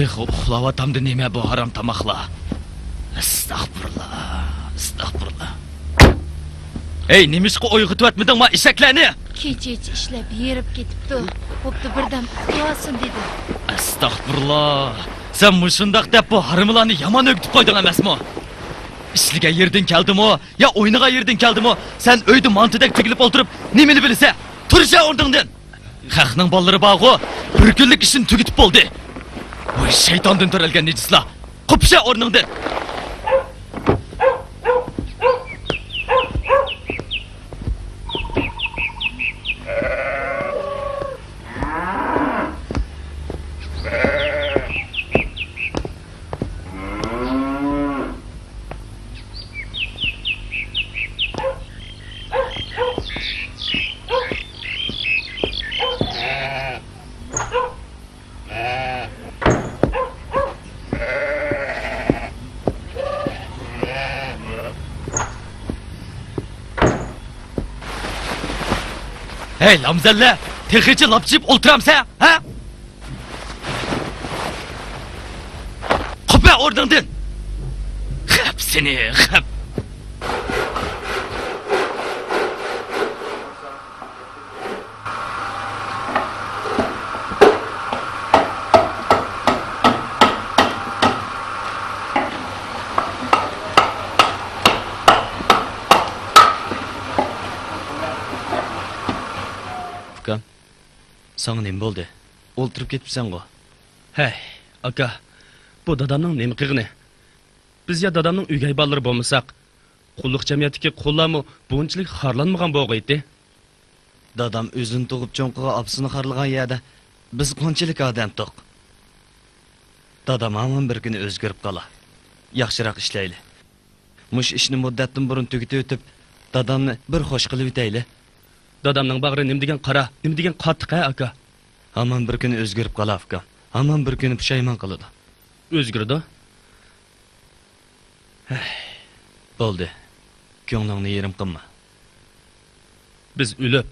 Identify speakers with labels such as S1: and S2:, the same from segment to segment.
S1: Tex uxlavatamdı neme bu haram tamakla. Estağfurullah. Estağfurullah. Ey nemişki uyg'itib etmedin ma ishaklarni?
S2: Kecha ishlab yerib ketibdi. Bo'pti birdan uxlasin dedi.
S1: Estağfurullah. Sen mushundaq deb bu harimlarni yomon o'gitib qo'yding emasmi? İşliga yerdan keldimi? Ya o'yiniga yerdan keldimi? Sen uyda mantidek tigilib o'tirib, nimani bilsa? Tursha o'rningdan. Xalqning bolalari bog'u bir kunlik ishini tugitib bo'ldi. Voy shaytondan to'ralgan nejislar. Qupsha o'rningdan. Hey lamzalla, texichi lapchib o'ltiramsa, ha? Qo'pa o'rningdan. Xap seni, xap. Sana nima bo'ldi? O'ltirib ketibsan-ku.
S3: Hey, aka. Bu dadamning nima qilg'ini? Biz ya dadamning uyga bolalari bo'lmasak, qulluq jamiyatidagi qullarmi bunchalik xorlanmagan bo'g'aydi.
S1: Dadam o'zini tug'ib cho'nqiga opsini xorlagan yerda biz qanchalik odam to'q. Dadam hamon bir kuni o'zgarib qolar. Yaxshiroq ishlayli. Mush ishni muddatdan burun tugitib o'tib, dadamni bir xo'sh qilib o'tayli.
S3: Dadamning bag'ri nim degan qara, nim degan qattiq aka.
S1: Hamon bir kuni o'zgarib qolar aka. Hamon bir kuni pushaymon qiladi.
S3: O'zgardi.
S1: Bo'ldi. Ko'nglingni yerim qilma.
S3: Biz o'lib,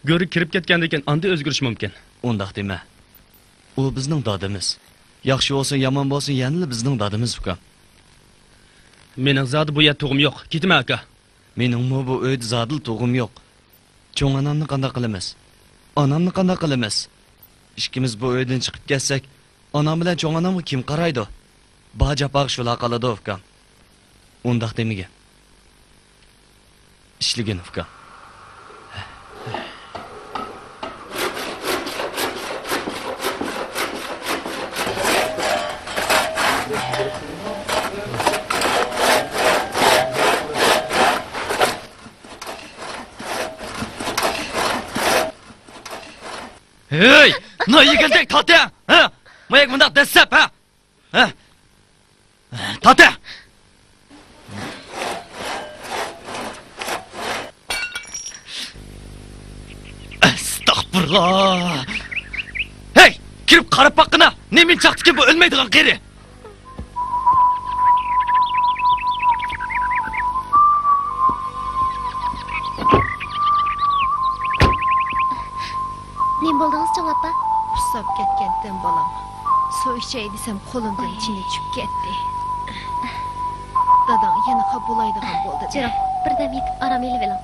S3: go'ri kirib ketgandan keyin anda o'zgarish mumkin.
S1: Undaq dema. U bizning dadimiz. Yaxshi bo'lsin, yomon bo'lsin, yana bizning dadimiz uka.
S3: Mening zodi bu yer tug'im yo'q. Ketma aka.
S1: Meningmi bu uyda zodil tug'im yo'q. Cho'ng onamni qanday qilamiz? Onamni qanday qilamiz? Ikkimiz bu uydan chiqib ketsak, onam bilan cho'ng onamga kim qaraydi? Bajapaq shular qoladi ukam. Undaq demiga. Ishligin ukam. Hey, ne yıkılacak tatya? Ha? Mayak mındak desep ha? Ha? Tatya! Estağfurullah! Hey, kirip qarab baqqına, nemin çaktı ki bu ölmeydiğin geri?
S2: Ne bo'ldingiz Chong opa? Usab ketgandim bolam. Suv ichay desam qo'limdan ichine tushib ketdi. Dadam yana qabulaydigan bo'ldi.
S4: Jiroq, birdam yetib aram elib eling.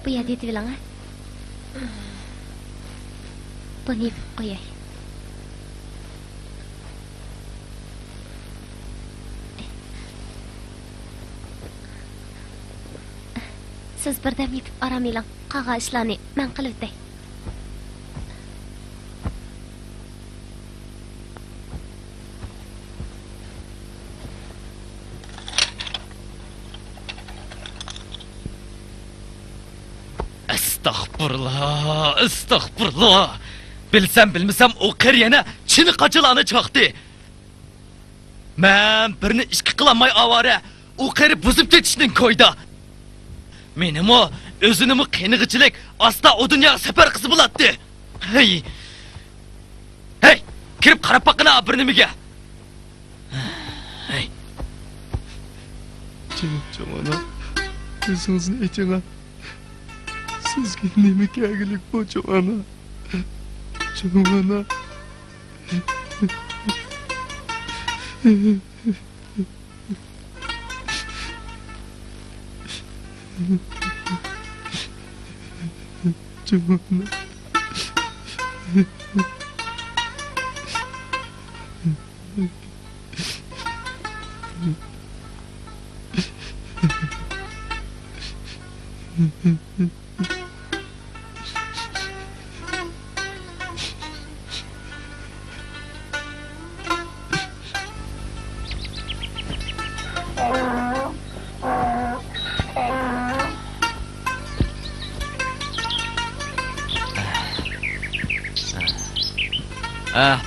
S4: Bu yerda yetib eling, ha? Buni yeb qo'yay. Siz birdam yetib aram eling. Qolgan ishlarni men qilib o'tay.
S1: Estağfurullah, estağfurullah. Bilsem bilmesem o kır yana çini kaçılanı çaktı. Men birini işki kılanmay avare, o kırı buzup ketişinin koyda. Menim o, özünümü kıyınıgıçılık, asla o dünya sefer kızı bulattı. Hey! Hey! Kirip karab bakına birinimiga. Hey!
S5: Canım ana, özünüzün etine. Sizga nima keraklik bu Jo'ana? Jo'ana. Jo'ana.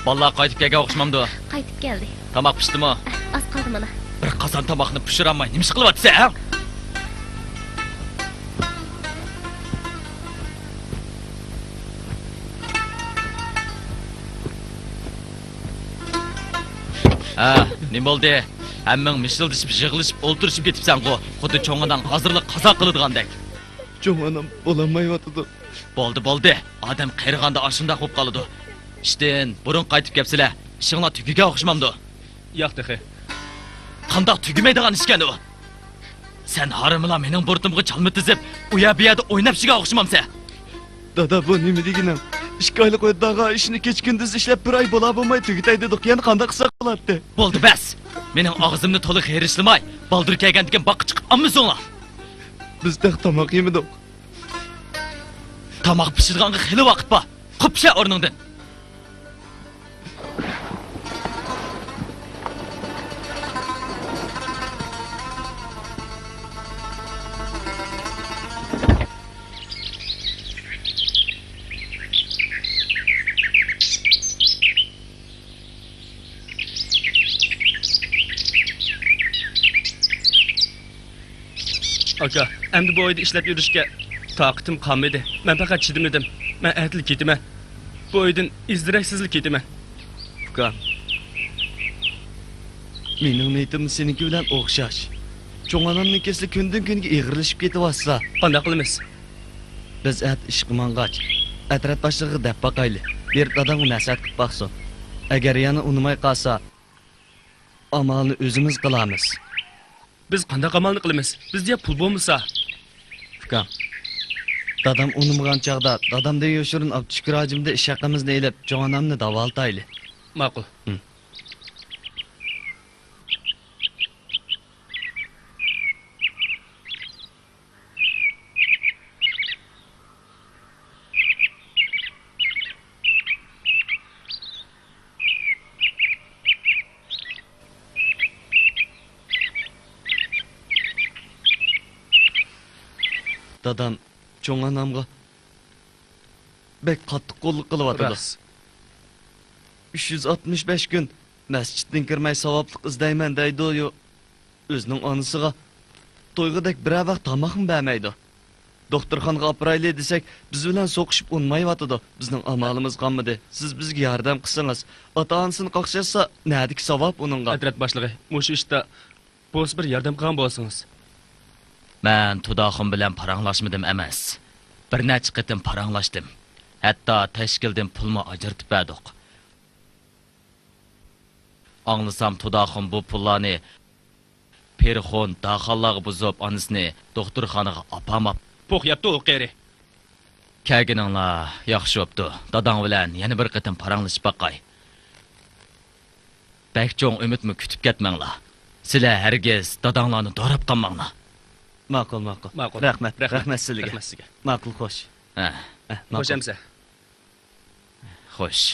S1: Vallahi qaytib kelgan o'xshamamdi.
S4: Qaytib keldi.
S1: Tamoq pishdimi?
S4: Az qoldi mana.
S1: Bir qozon tomoqni pishirolmay nima ish qilyapsan, ha? Nima bo'ldi? Hammang mishildishib, yig'ilishib, o'ltirishib ketibsan-ku. Xuddi cho'ngadan hozirlik qazo qiladigan-dek.
S5: Jo'anam bo'lamayotdi.
S1: Bo'ldi. Odam qayrig'anda ashunda qo'yib qoladi. İşten burun qaytib kelibsizlar. Ishinglar tugiga o'xshamamdi.
S3: Yo'q dexe.
S1: Qandoq tugimaydigan ishkan u? Sen harimlar mening burtimga chalmitizib, uya bu yerda o'ynab shiga o'xshamamsan.
S5: Dada bu nima deganim? 2 oylik o'ydaga ishni kech-kunduz ishlab bir oy bo'la bo'lmay tugitay dedik. Yana qanday qilsak bo'ladi?
S1: Bo'ldi bas. Mening og'zimni to'liq herishlamay, baldir kelgan degan boqqa chiqib olmasinglar.
S5: Bizda tomoq yemidik.
S1: Tomoq pishirganga xili vaqt bor. Qupsha o'rningdan.
S3: Aka, endi bu oyda ishlab yurishga toqatim qolmadi. Men faqat chidimladim. Men aytilib ketaman. Bu oydan izdiraksizlik ketaman.
S5: Uka. Mening niyatim seniki bilan o'xshash. Cho'nganamning kesli kundan kunga ig'irlashib ketyapsa,
S3: Qanday qilamiz?
S5: biz ish qilmangach, atrat boshlig'i deb boqayli. Bir dadam nasihat qilib baqsin. Agar yana unimay qolsa, amalni o'zimiz qilamiz.
S3: Biz qanday amalni qilamiz? Bizda pul bo'lmasa,
S5: Uka. Dadam unimgan chaqda, dadamda yoshirin Abdushukur hojimda ish haqimizni elib, jo'anamni davoltayli.
S3: ma'qul.
S5: Dadam cho'nganamga bek qattiq qo'llik qilyapti.
S3: Rost.
S5: 365 kun masjiddan kirmay savoblik izlayman deydi-yu, o'zining onasiga to'yg'idek bir vaqt tomoq ham bermaydi. Doktorxonaga operayli desak, biz bilan so'qishib unmayotdi. Bizning amalimiz qolmadi. Siz bizga yordam qilsangiz, ota-onasini qaqshasa, nadik savob uningga.
S3: Adrat boshlig'i, mushu ishda bo'z bir yordam qilgan bo'lsangiz.
S1: Men Tudoxim bilan paranglashmadim emas. Bir necha qitim paranglashdim. Hatto tashkildan pulni ajratib berdik. Anglasam Tudoxim bu pullarni Perxon daxallarga buzib onasini doktorxonaga opamab
S3: Po'q yapti u qeri.
S1: kelganinglar yaxshi bo'pti. Dadang bilan yana bir qitim paranglashib baqay. Bakcho'ng umidmi kutib ketmanglar. Sizlar hargiz dadanglarni dorab qolmanglar.
S5: Ma'qul.
S3: Ma'qul.
S5: Rahmat sizga.
S3: Rahmat sizga.
S5: Ma'qul, xo'sh.
S3: Xo'sh amsa.
S1: Xo'sh.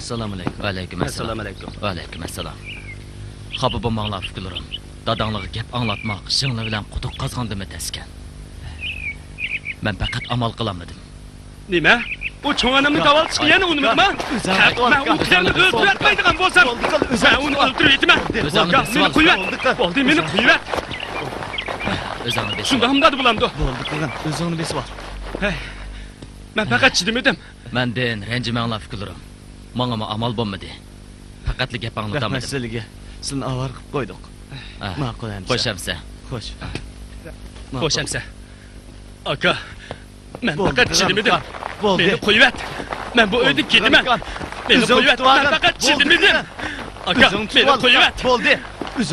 S5: Assalomu alaykum.
S1: Alaykum assalom.
S3: Assalomu alaykum.
S1: Alaykum assalom. Xafa bo'lmanglar fikrlarim. Dadanglarga gap anglatmoq shingli bilan quduq qazg'andimi taskan. Men faqat amal qilamadim.
S3: Nima? O cho'ng onamni davoltishga yana unutma. Men u qizlarni o'ldirmaydigan bo'lsam, men uni o'ldirib yetaman. Meni qo'yvat. Bo'ldi, meni qo'yvat.
S1: O'zingni besib.
S3: Shunda ham dadi bo'lamdi.
S5: Bo'ldi qilgan. O'zingni besib ol.
S3: Men faqat chidim edim.
S1: Mendan ranjimanglar fikrlarim. Menga amal bo'lmadi. Faqatli gap
S5: Rahmat
S1: anglatamadim.
S5: sizlarga. Sizni avar qilib qo'ydik. Ma'qul hamsa.
S1: Qo'shamsa.
S5: Xo'sh.
S3: Qo'shamsa. Aka, men
S5: Bo'ldi,
S3: faqat chidim edim.
S5: Bo'ldi.
S3: Meni qo'yvat. Men bu uyda ketaman. Meni qo'yvat. Men faqat chidim edim. Aka, meni qo'yvat.
S5: Bo'ldi.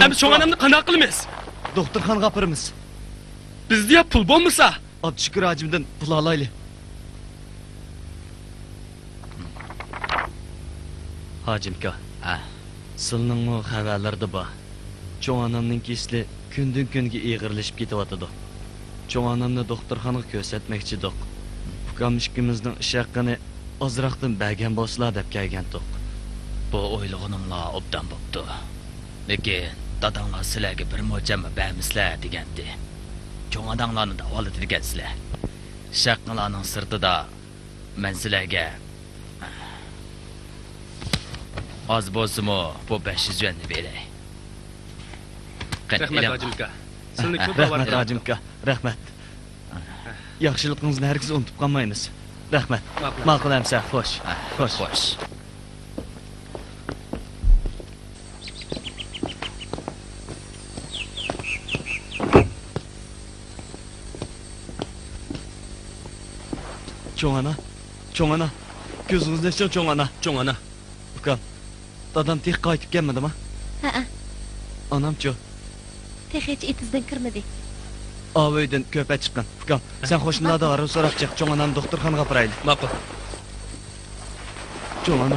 S3: Hem cho'ng onamni qanaqa qilamiz?
S5: Doktorxonaga gapiramiz.
S3: Bizda ham pul bo'lmasa,
S5: Abdushukur hajimdan pul olaylik. Hajimka, sizning o xabarlarda bor. Cho'ng onamning kesli kundan kunga ig'irlashib ketyotidi. Cho'ng onamni doktorxonaga ko'rsatmoqchidik. Ukam ikkimizning ish haqqini ozroqdan bergan bo'lsalar deb kelgandik.
S1: Bu o'ylig'ininglar obdan bo'pti. Lekin dadanglar sizlarga bir mo'ljama bermislar degandi. Cho'ng odamlarni davoladi degansizlar. Shaqqalarning sirtida men sizlarga oz bo'lsa-mu bu 500 yuanni beray.
S3: rahmat hojimka. Sizni ko'p
S5: Rahmat hajimka, rahmat. Yaxshiligingizni hargiz unutib qolmaymiz. Rahmat. Ma'qul hamsa, xo'sh.
S1: Xo'sh.
S5: Cho'ng ona. Ko'zingizni oching, cho'ng ona.
S3: Cho'ng ona.
S5: Ukam, dadam tek qaytib kelmadimi?
S4: Ha,
S5: Onam-chi?
S4: hech etizdan kirmadi.
S5: Avaydan ko'pa chiqqan. Ukam, sen qo'shnilarda arab so'rab chiq, cho'ng onani doktorxonaga boraylik.
S3: Ma'qul.
S5: Cho'ng ona.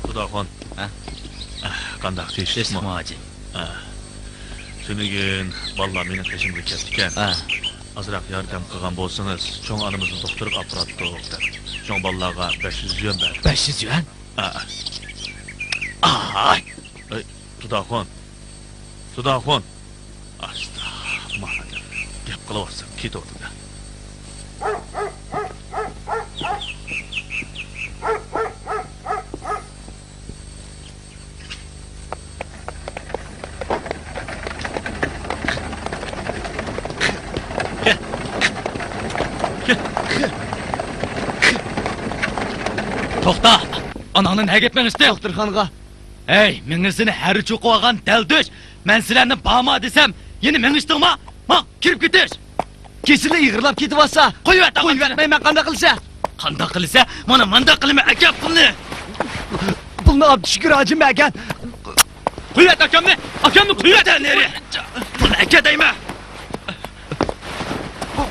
S6: Xudoxon. Qandaq
S1: Shishmi
S6: chechishmi?
S1: hoji?
S6: Shunigin bolalar mening qishimga ketgan. Azroq yordam qilgan bo'lsangiz, cho'ng onamizni doktorga olib bordik deb. Cho'ng bolalarga 500 yuan ber.
S1: 500 yuan?
S6: Ay. Xudoxon. Asta, mana gap qilaversan, ketaverdi.
S1: To'xta! Ananı nə getməmişdi?
S5: Doktorxonaga.
S1: Hey, mengisini hər çoxu alğan dəldiş. Mən sizlərni bağma desəm, yeni mengisdingmi? Ma, kirib ketiş.
S5: Kesinlikle yığırlap ketyapsa, qo'yvatmayman qanday qilsa.
S1: Qanday qilsa, mana manda qilma akam pulni.
S5: Pulni Abdushukur hajim bergan.
S3: Qo'yvat akamni qo'yvat.
S1: Neri? Pulni aka deyman.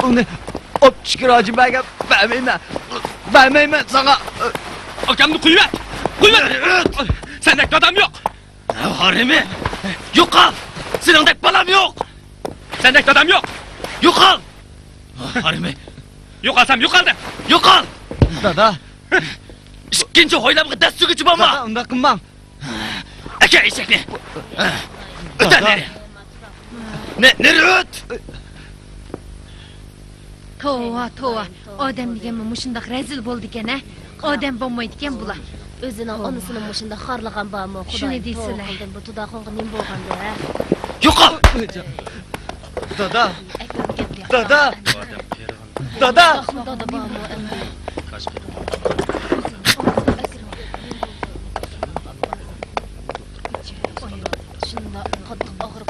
S5: Pulni Abdushukur hajim bergan. Bermayman sana.
S3: Akamni qo'yvat. Sendek adam yok.
S1: Harimi? Yo'qol. Seningdek balam yo'q.
S3: Sendek adam yok.
S1: Yo'qol. Harimi?
S3: Yo'qolsam yo'qoldim.
S1: Yo'qol.
S5: Dada.
S1: Ikkinchi hoylamga dast sug'ichi bo'lma.
S5: Dada, unda qilmam.
S1: Aka eshakni. O'tan neri? Neri o't?
S2: Tova. Odam deganmi mushundaq razil bo'ldi ekan-a? Odam bo'lmaydi ekan bular.
S4: O'zining onasini mushunda xorlagan bormi?
S2: Shuni deysilar.
S4: Bu tudoqonga nim bo'lganda, ha?
S1: Yo'qol.
S5: Dada.
S4: Dada bormi? Shunda qattiq og'rib.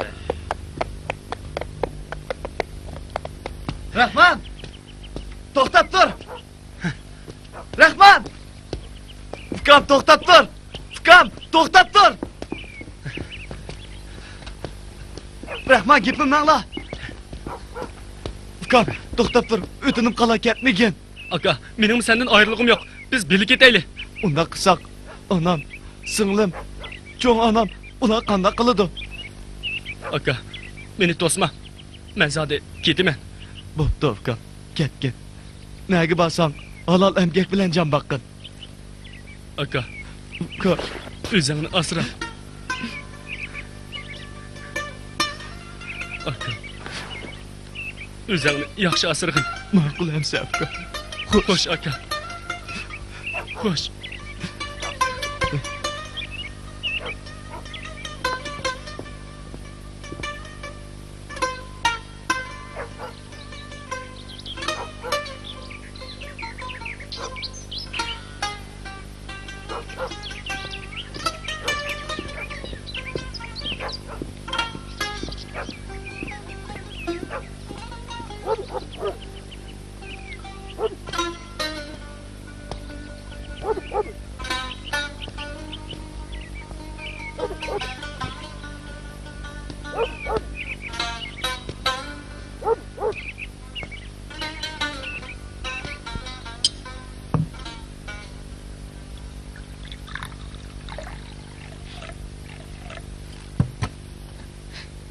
S5: Rahman. To'xtab tur. Rahman. Ukam to'xtab tur. Rahman gapimni angla. Ukam to'xtab tur. O'tinib qola ketmagin.
S3: Aka, mening senden ayrılığım yok. Biz birlik eteyli.
S5: Unda qilsak Anam, singlim, cho'ng onam, ular qanday qiladi?
S3: Aka, meni to'sma. Men zodi ketaman.
S5: Bo'pti, uka. Ket. Nega borsang, halol emgak bilan jon boqqin.
S3: Aka,
S5: Uka,
S3: o'zingni asra. Aka, o'zingni yaxshi asrag'in.
S5: ma'qul hamsa, uka.
S3: Xo'sh, aka. Xo'sh.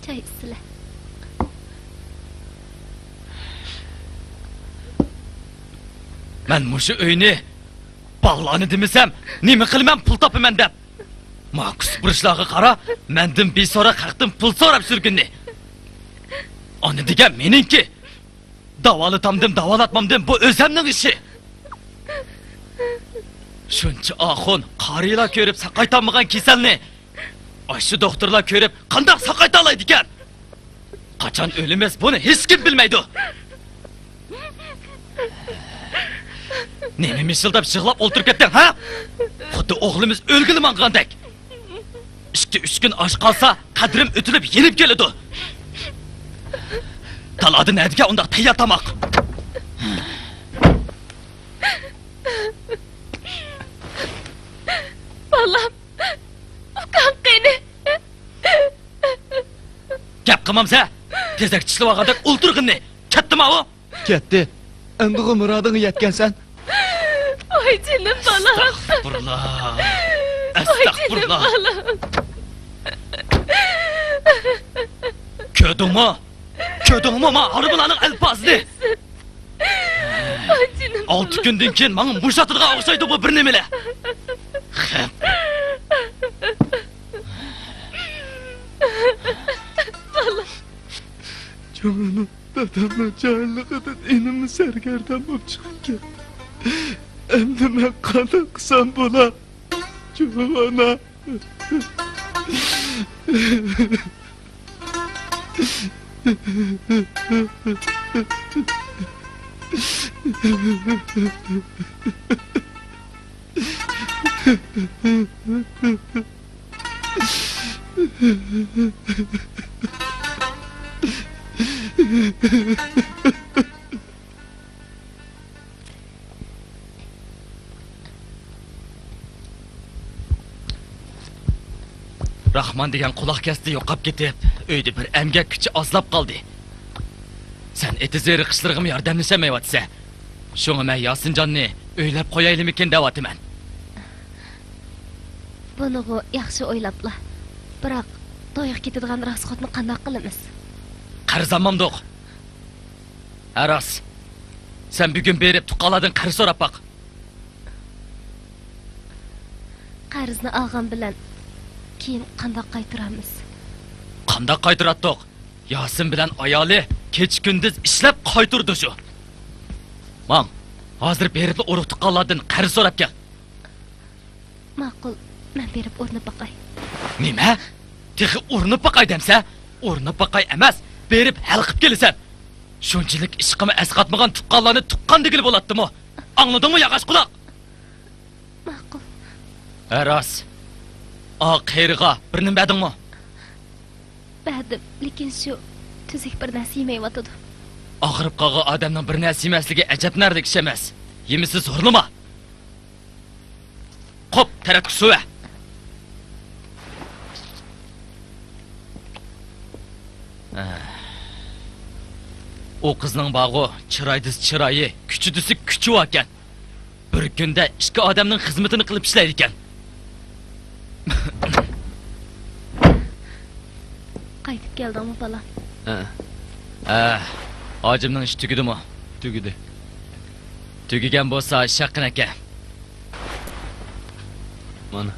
S4: Choy sizlar.
S1: Men mushu uyni ballani demisem, nima qilman pul topaman deb. Ma'qus burishlarga qara, mendan besora qaqdim pul so'rab surgunni. Ani degan meningki. Davolatamdim, davolatmamdim, bu o'zimning ishi. Shuncha axun qarilar ko'rib saqaytolmagan kasalni Ayşı doktorlar ko'rib qanday saqayta oladi ekan? Qachon o'limiz buni hech kim bilmaydi. Nima mishildab yig'lab o'ltirib ketding, ha? Xuddi o'g'limiz o'lgili mangandek. 2-3 kun osh qolsa, qadrim o'tilib yenib keladi. Talada nadiga unda tayyor tamoq.
S2: Balam, ukam qani?
S1: Gap qilmamsa, tezak tishlab olgandek o'ltirg'inni. Ketdimi u?
S5: Ketdi. Endi murodingga yetgansan.
S2: Oy jinim balam.
S1: Astagfirullah. Astagfirullah. Ködüngmü ma harbilaning alpazini.
S2: Oy jinim.
S1: 6 kundan keyin menga mushatidga o'xshaydi bu bir nimalar.
S5: Canım, dadamla cahilliğinden inimi sergerden bop çıkıp ketdi. Endi men qanday qilsam bo'lar? Jo'na.
S1: Rahman degan quloq kasti yo'qolib ketib, uyda bir emgak kuchi ozlab qoldi. Sen etizeri qishlirg'im yordamlashamayotsa, shunga men Yosinjonni o'ylab qo'yaylikmikin deyapman.
S4: Buni yaxshi o'ylabla. Biroq to'yib ketadigan rasxotni qanday qilamiz?
S1: Qarzamamdoq. Aras. Sen bugun berib tuqqaladin qarz so'rab baq.
S4: Qarzni olgan bilan keyin qanday qaytaramiz?
S1: Qanday qaytaratdiq? Yosin bilan ayoli kech kunduz ishlab qaytirdi shu. Mam, hozir berib urug' tuqqaladin qarz so'rab kel.
S4: Ma'qul, men berib o'rnib baqay.
S1: Nima? Texi urinib baqay demsa, urinib baqay emas, berib hal qilib kelasan. Shunchalik ishqimi asqatmagan tuqqanlarni tuqqan degil bo'ladimi? Angladingmi, yog'och quloq?
S4: Ma'qul.
S1: Aras. Qiyriga bir nima dedingmi?
S4: Badim, lekin shu tuzuk bir narsa yemayotdi.
S1: Og'rib qolgan odamning bir narsa yemasligi ajab narlik ish emas. Yemisiz zo'rlama. Qop, taratki suva. O qizning bog'i chiroydis chiroyi, kuchidisi kuchi ekan. Bir kunda ikki odamning xizmatini qilib ishlaydi ekan.
S4: Qaytib keldingmi bolam?
S1: Hacimning ishi tugidimi?
S5: Tugidi.
S1: Tugigan bo'lsa, shaqqin aka.
S5: Mana.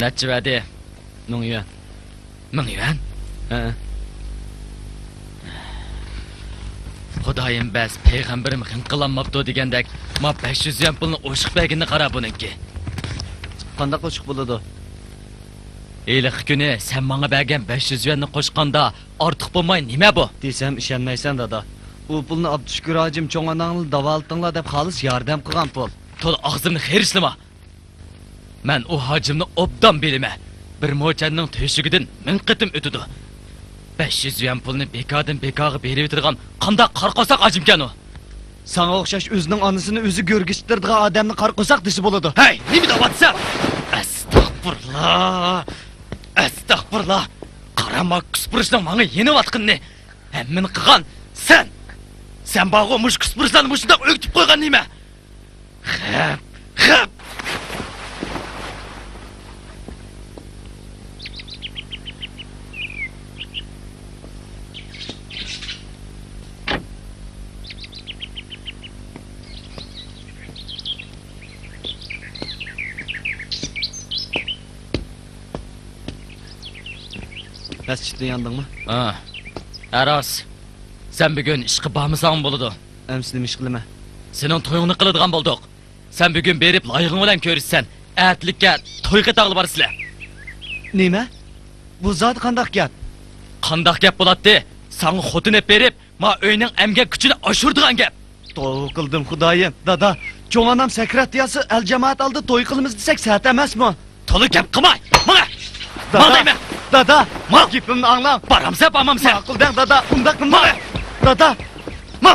S1: Necha vadi?
S5: 1000 yuan.
S1: 1000 yuan? Xudoyim bas payg'ambarim xinqilanmabdi degandek, ma 500 yuan pulni o'shiq berginni qara buningki.
S5: Qanday qo'shiq bo'ladi?
S1: Eliq kuni sen menga bergan 500 yuanni qo'shqanda ortiq bo'lmay nima bu?
S5: Desam ishonmaysan dada. U pulni Abdushukur hojim cho'ng onangni davoltdinglar deb xolis yordam qilgan pul.
S1: To'la og'zimni xerislama. Men u hojimni obdan bilime. Bir mo'channing teshigidan 1000 qitim o'tidi. 500 yuan pulni bekardan bekarga berib o'tirgan qanday qarqosoq hojimkan u?
S5: Sana o'xshash o'zining onasini o'zi go'rgishtirdigan odamni qarqosoq desi bo'ladi.
S1: Hey, nima deyapsan? Astagfirullah. Astagfirullah. Qarama kuspurishning menga yeniyotqinni. Hammani qilgan sen. Sen bag'o mush kuspurishlarni mushundoq o'ktib qo'ygan nima? Xap.
S5: Masjidda yandingmi?
S1: Aras. Sen bugün ishqi bormasang bo'ladi.
S5: Amsi nima ish qilaman?
S1: Sening to'yingni qiladigan bo'ldik. Sen bugün berib loyig'ing bilan ko'rishsan. Atlikka to'yga tag'li borsizlar.
S5: Nima? Bu zot qanday gap?
S1: Qanday gap bo'ladi? Sana xotin berib, ma uyning emgak kuchini oshirdigan gap.
S5: To'y qildim xudoyim. Dada, cho'ng onam sekretiyasi el jamoat oldi to'y qilamiz desak sat emasmi?
S1: To'li gap qilmay. Mana.
S5: Dada, dada, ma gapimni anglang.
S1: Baramsa, bormamsa.
S5: Ma'quldan dada, unda qilma. Dada, ma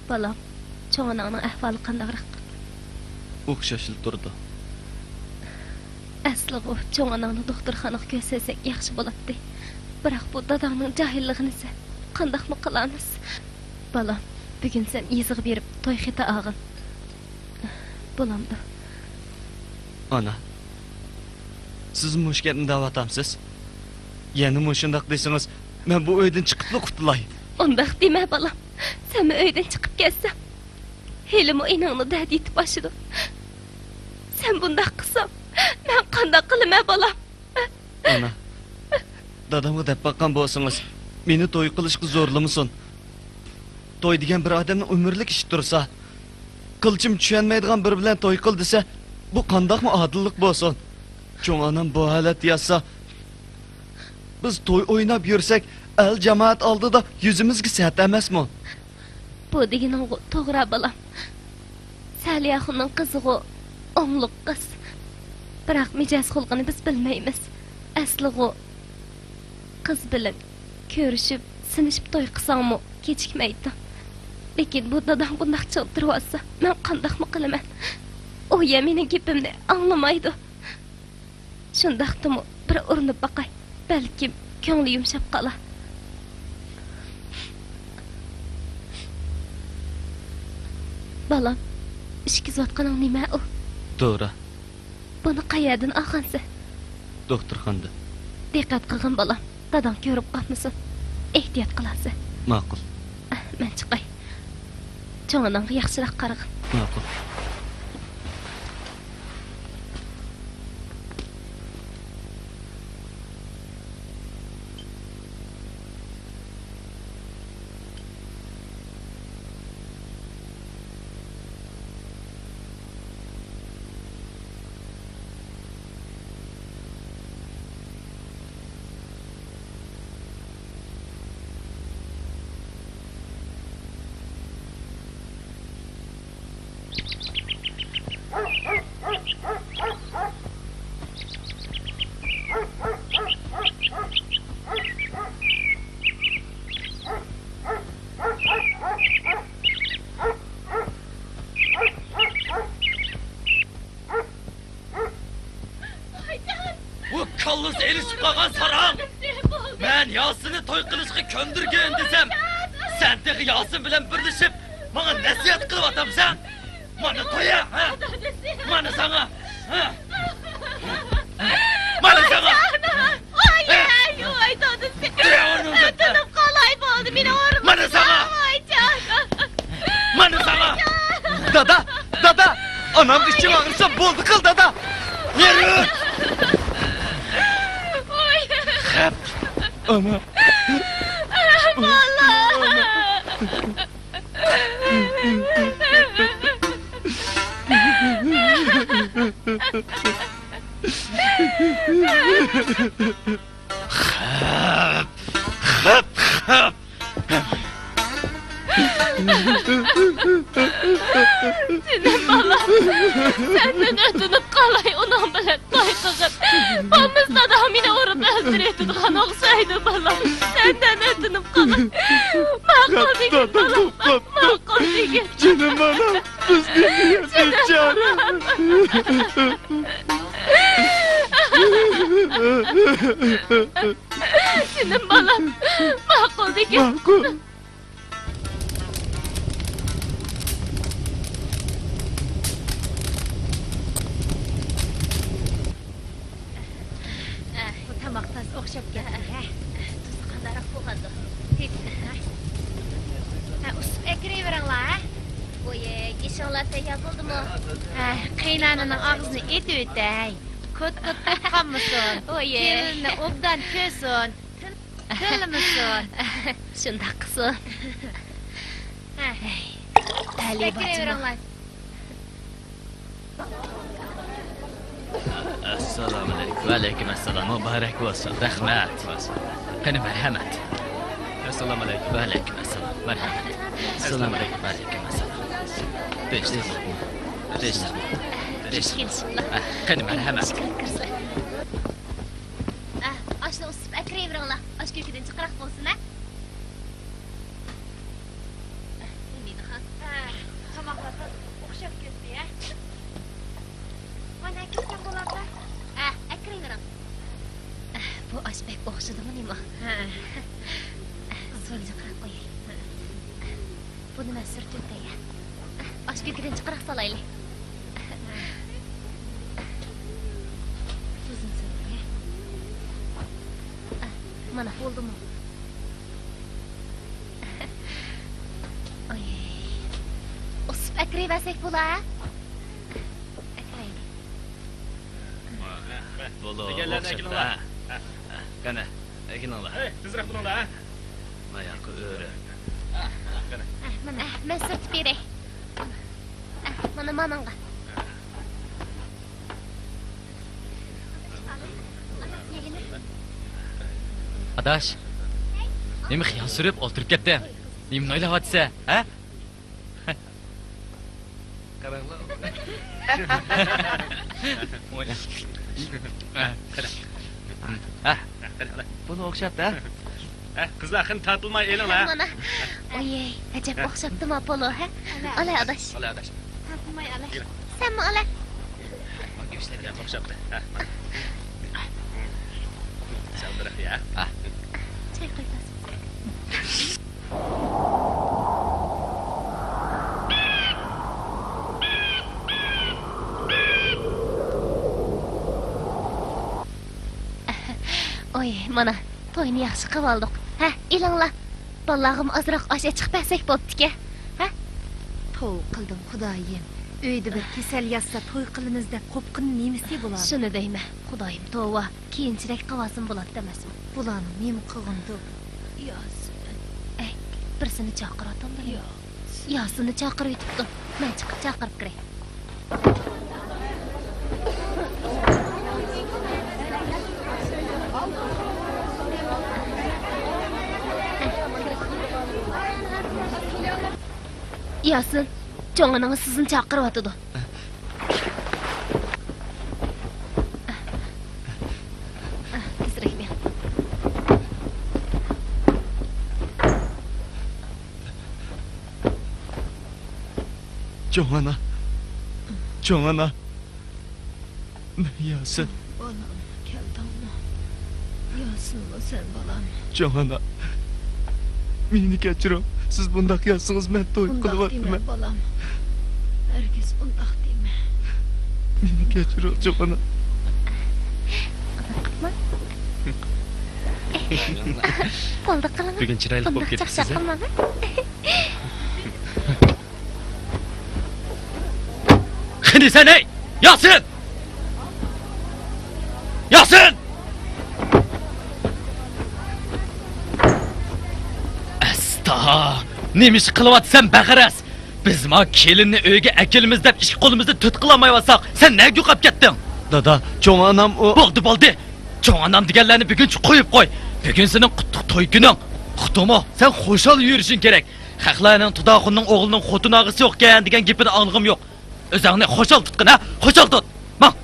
S4: Bolam, cho'ng onangning ahvoli qandayroq?
S5: o'xshashil turdi.
S4: Asli bu cho'ng onangni doktorxonaga ko'rsatsak yaxshi bo'ladi. Biroq bu dadangning jahilligini qandaqmi qilamiz? Bolam, bugun sen yezig' berib to'y xita og'in. Bo'lamdi.
S5: Ana. Siz mushkatni da'vatamsiz. Yana mushundaq desangiz, men bu uydan chiqib qutulay.
S4: Undaq dema bolam. Sen uydan chiqib ketsan, helim o'yningni dad yetib boshidi. Sen bundaq qilsam, men qanday qilaman bolam?
S5: Ana. Dadamga deb baqqan bo'lsangiz, meni to'y qilishga zo'rlamasin. To'y degan bir odamning umrlik ishi tursa, qilchim tushunmaydigan bir bilan to'y qil desa, bu qandaqmi odillik bo'lsin? Cho'ng onam bu holat yasa, biz to'y o'ynab yursak, el jamoat oldida yuzimizga sat emasmi?
S4: Bu deganing to'g'ri bolam. Saliyaxonning qizi-ku o'ngliq qiz. Biroq mijoz xulqini biz bilmaymiz. Asli-ku qiz bilan ko'rishib, sinishib to'y qilsangmi kechikmaydi. Lekin bu dadam bundaq chiltirib olsa, men qandaqmi qilaman? U ya mening gapimni anglamaydi. Shundaqdimi bir urinib baqay. Balkim ko'ngli yumshab qolar. Balam, ishkizotqaning nima u?
S5: To'g'ri.
S4: Buni qayerdan olgansiz?
S5: Doktorxonada.
S4: Diqqat qilgin balam. Dadam ko'rib qolmasin. Ehtiyot qilasiz.
S5: Ma'qul.
S4: Men chiqay. Cho'ng'ananga yaxshiroq qarag'in.
S5: Ma'qul.
S1: Bu kallız erişip kalgan sarang. Ben Yasin'i toy qilishga ko'ndirgin desam, sen de Yasin bilan birlashib, bana nasihat qilib atamsan. Mana to'ya, ha? Mana sana, ha? Mana sana.
S4: Voy dadasi. Tinib qolay bo'ldi, meni o'rnim.
S1: Mana sana.
S4: Voy jonim.
S1: Mana sana.
S5: Dada, anam içim ağrısa boldu kıl dada. Yürü.
S4: Voy.
S1: Hep.
S5: Ana.
S4: Senin balam. Senden ötünüp qalay onun bilan toy qilib. Bo'lmasa da meni urib o'ldiraydigan o'xshaydi balam. Senden ötünüp qalay. Ma'qul degan balam. Ma'qul degan.
S5: Canım anam. Biz dinliyoruz canım.
S4: Senin balam. Ma'qul degan.
S5: Makul.
S2: Bu tamoqdan o'xshab ketdi, ha?
S4: Tuz qandaroq bo'ladi.
S2: Ha, usib ekirayveringlar, ha?
S4: Voy, ishonlar tayyor bo'ldimi?
S2: Ha, qiynanining og'zini et o'tay. Kut-kut qolmasin.
S4: Oye.
S2: Kelinni obdan ko'sin. Tilmisin.
S4: Shundoq qilsin.
S2: Ha,
S4: Tali bacım.
S2: ekirayveringlar.
S1: Assalomu alaykum. Va alaykum assalom. Muborak bo'lsin. Rahmat. Qani marhamat.
S3: Assalomu alaykum.
S1: Va alaykum assalom. Marhamat. Assalomu alaykum. Va alaykum assalom. Deixa.
S4: Kelishiblar.
S1: Qani marhamat.
S4: Kirsa. Oshni usib akirayveringlar. Osh ko'kidan chiqaroq bo'lsin, ha?
S2: Ha, tamoqdan o'xshab ketdi, ha? Mana ketgan bo'lardi.
S4: Akirayvering. Bu osh bek o'xshadimi nima?
S2: Ha.
S4: So'lja qarab qo'yay. Bu nima surtutda ya? Osh ko'kidan chiqaroq solaylik.
S2: Tuzini so'ray, ha?
S4: Mana bo'ldimi? Oy. Usib akirayversak bo'lar. Akiraylik.
S1: Bo'lo.
S3: Deganlarni akilinglar.
S1: Qani, akilinglar.
S3: Hey, tezroq bo'linglar, ha?
S1: Mayoqqa o'ri.
S4: Mana men surtib beray. Mana mananga.
S1: Adash. Nima xiyol surib o'ltirib ketdi? Nima o'ylayapsa, ha? Qaranglar. Buni o'xshabdi, ha?
S3: Qizlar xin tortilmay elinglar.
S4: Mana. Oy, ajab o'xshabdimi Polo, ha? Ola adash.
S3: Ola adash.
S2: Tapmay ala.
S4: Senmi ola?
S3: Ishlarga o'xshabdi. Saldiraq ya.
S4: Choy qo'yasiz. Oy, mana to'yni yaxshi qilib oldik. Ha, ilinglar. Ballag'im ozroq osh chiqib bersak bo'pti-ku. Ha?
S2: To'y qildim, xudoyim. Uyda bir kasal yatsa to'y qilamiz deb qo'pqin nemisi bo'ladi?
S4: Shuni deyman. Xudoyim tova, keyinchilik qilvasin bo'ladi demasmi?
S2: Bularni nima qilg'indi?
S4: Ey, birsini chaqiratamda. Yosini chaqirib yutibdi. Men chiqib chaqirib kiray. Yasin, cho'ng'aning sizni chaqiryotidi. Tezroq men.
S5: Jo'ngana. Jo'ngana. Yasin.
S2: Onam keldimi? Yasin. Rossınmı sen balam?
S5: Çoğun ana. Meni kechiring. Siz bundaq yazsangiz men to'y
S2: Undaq
S5: qilyapman.
S2: deme balam. Herkes undaq deme.
S5: Meni kechiring, ço'un ana.
S4: Bo'ldi qilaman.
S3: Bugun chiroyli bo'lib
S4: Bundoq
S3: ketibsiz.
S4: chaqchaq qilmadi.
S1: Qani sen ey! Yasin! Yasin! Asta! Nima ish qilyapsan baqaras? Biz ma kelinni uyga akilimiz deb ish qo'limizni tut qilolmayotsak, sen nega yo'qab ketding?
S5: Dada, çoğun anam o...
S1: Bo'ldi. Cho'ng onam deganlarni buguncha qo'yib qo'y. Bugun sening qutlug' to'y kuning. Qutlug'mo, sen xo'shal yurishing kerak. Haqlarning Tudaxunning o'g'lining xotin og'isi yo'qkan degan gapini anglim yo'q. O'zingni xo'shal tutqin, ha? Xo'shal tut. Mang.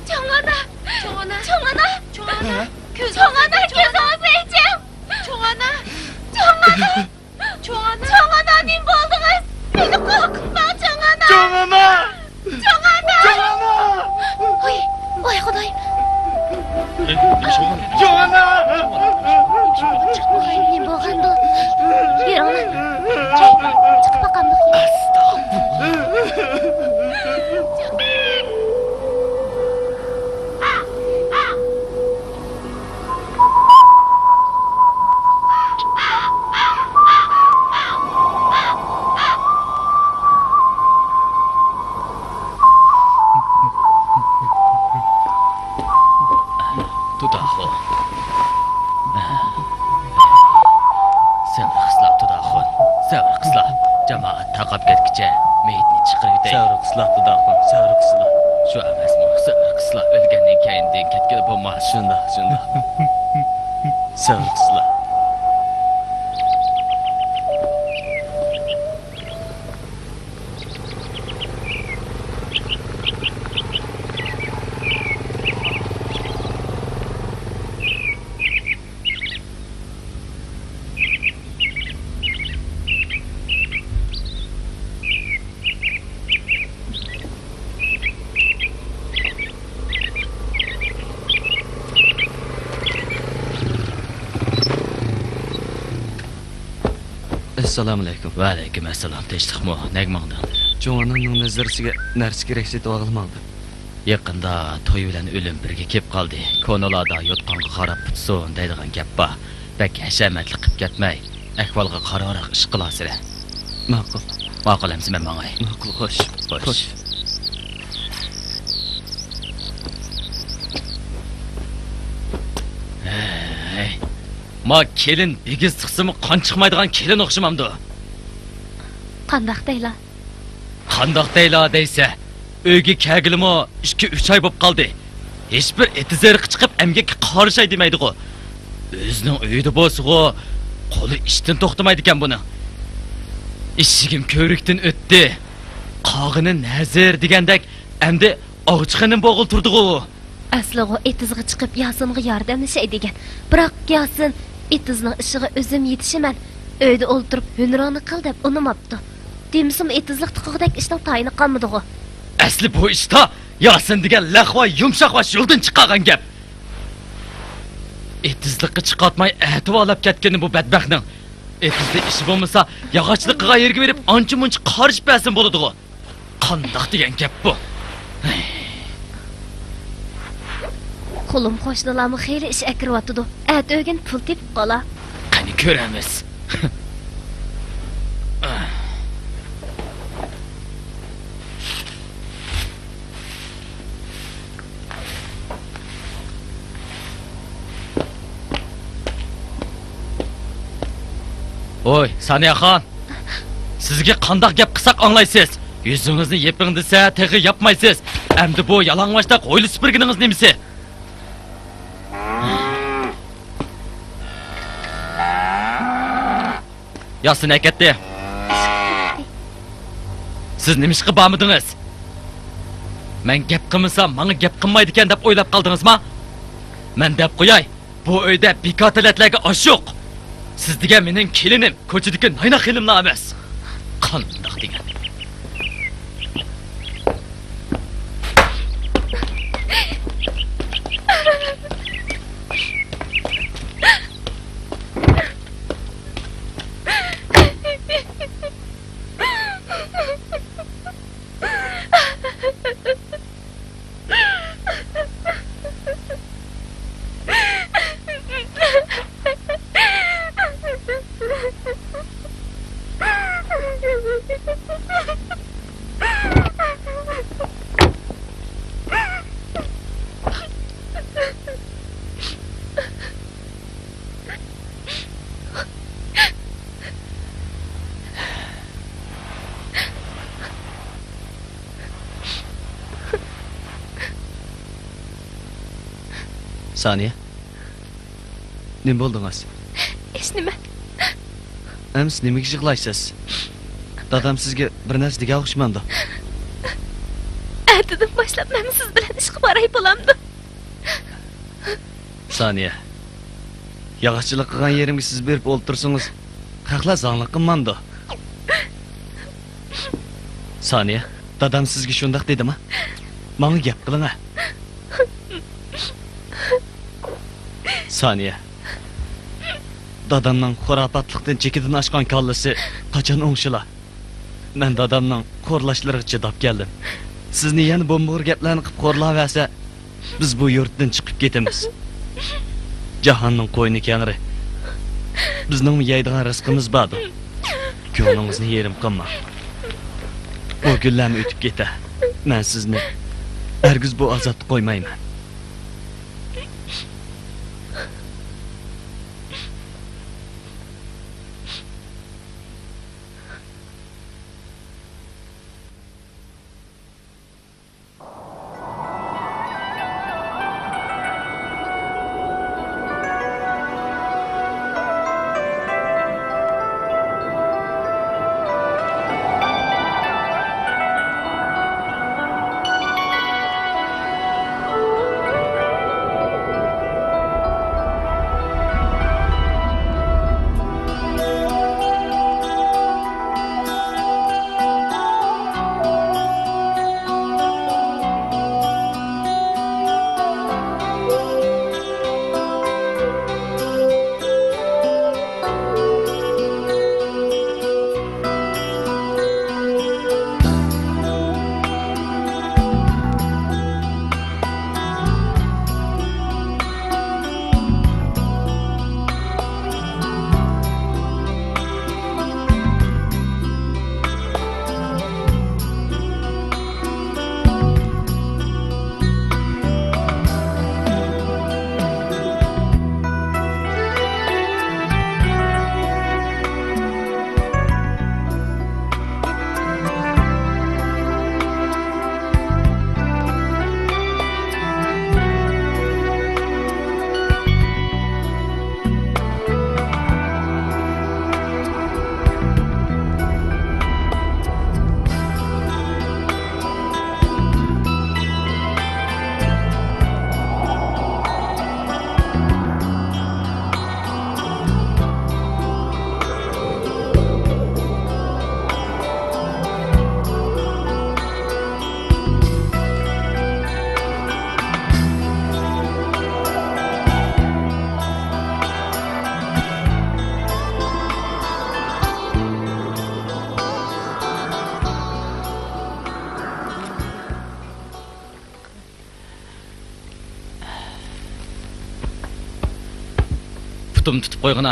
S4: 정원아,
S2: 정원아,
S4: 정원아,
S2: 정원아,
S4: 정원아, 교사하고 있지?
S2: 정원아,
S4: 정원아,
S2: 정원아,
S4: 정원아, 님 bolduğunuz. Beni korkutma 정원아.
S5: Çoğun ana!
S4: 정원아.
S5: Çoğun ana!
S4: Oy, oy Xudayım.
S5: Çoğun ana!
S4: Oy, nim bolğandı. Yürü ona. Çıkıp bakamdık.
S1: Tudaxun. Sabr qilslar Tudaxun. Sabr qilslar. Jamoat taqab ketkicha meyitni chiqirib yutay.
S5: Sabr qıslah Tudaxun, sabr qıslah.
S1: Shu emasmi? Sabr qilslar. O'lgandan keyin den ketgan bo'lmas.
S5: Şundaq. Sabr qıslah. Assalomu alaykum.
S1: Va alaykum assalom. Tinchlikmi? Nagmangdan.
S5: Çoğun anamning nazarisiga narsa kerak deb og'ilmadi.
S1: Yaqinda to'y bilan o'lim birga kelib qoldi. Ko'nalarda yotqonga qarab tutsin deydigan gap bor. Bak hashamatli qilib ketmay, ahvolga qarorroq ish qilasizlar.
S5: Ma'qul.
S1: Ma'qulamsiz men mangay.
S5: Ma'qul, xo'sh.
S1: Xo'sh. Hey. Ma kelin bigiz chiqsimi qon chiqmaydigan kelin o'xshamamdi.
S4: Qandaq deyla.
S1: Qandoq deyla deysa, uyga kelgilimi 2-3 oy bo'lib qoldi. Hech bir etizerqi chiqib emgakka qarishay demaydi-ku. O'zining uyida bo'lsa-ku, qo'li ishdan to'xtamaydi ekan buni. Ishigim ko'rikdan o'tdi. Qog'ini nazir degandek, endi og'chiqanim bo'g'il turdi-ku.
S4: Asli o etizga chiqib Yasinga yordamlashay degan. Biroq Yasin etizning ishiga o'zim yetishiman. Uyda o'ltirib hünroni qil deb unamabdi. Demsim etizlik tiqig'idek ishning tayini qolmadi-ku.
S1: Asli bu ishda Yasin degan laqva yumshoq va yo'ldan chiqqan gap. Etizlikqa chiqatmay ativolab ketgani bu badbaxtning. Etizda ishi bo'lmasa, yog'ochliqiga yerga berib, ancha-muncha qarishib bersin bo'ladi-ku. Qandoq degan gap bu?
S4: Qo'lim qo'shnilarmi xeyli ish akiryotdi. At o'gin pul tepib qola.
S1: Qani ko'ramiz. Oy, Saniyaxon. Sizga qandoq gap qilsak anglaysiz? Yuzingizni yeping desa, teg'i yapmaysiz. Endi bu yalang'ochda qo'yli supurginingiz nimasi? Yasin akatdi. Siz nima ish qilib bormidingiz? Men gap qilmasam, menga gap qilmaydi ekan deb o'ylab qoldingizmi? Men deb qo'yay, bu uyda bekotalatlarga osh yo'q. Siz degan mening kelinim, ko'chadagi nayna xilimlar emas. Qandoq degan?
S5: Saniye. Nima bo'ldingiz?
S4: Hech nima.
S5: Ems nimaga yig'laysiz? Dadam sizga bir narsa degan o'xshamandi.
S4: Ertadan boshlab men siz bilan ishga boray bo'lamdi.
S5: Saniye. Yog'ochchilik qilgan yerimga siz berib o'ltirsangiz, haqlar zanglik qilmandi. Saniye, dadam sizga shundoq dedimi? Menga gap qiling. Saniye. Dadamning xurofotlikdan chekidan oshgan kallasi qachon o'ngshila? Men dadamning qo'rlashlariga chidab keldim. Sizni yana bo'mbo'r gaplarni qilib qo'rlaversa, biz bu yurtdan chiqib ketamiz. Jahonning qo'yni kengri. Bizning yeydigan rizqimiz bor. Ko'nglingizni yerim qilma. Bu kunlarni o'tib keta. Men sizni hargiz bu azobga qo'ymayman.
S1: Putum tutib qo'yg'ina.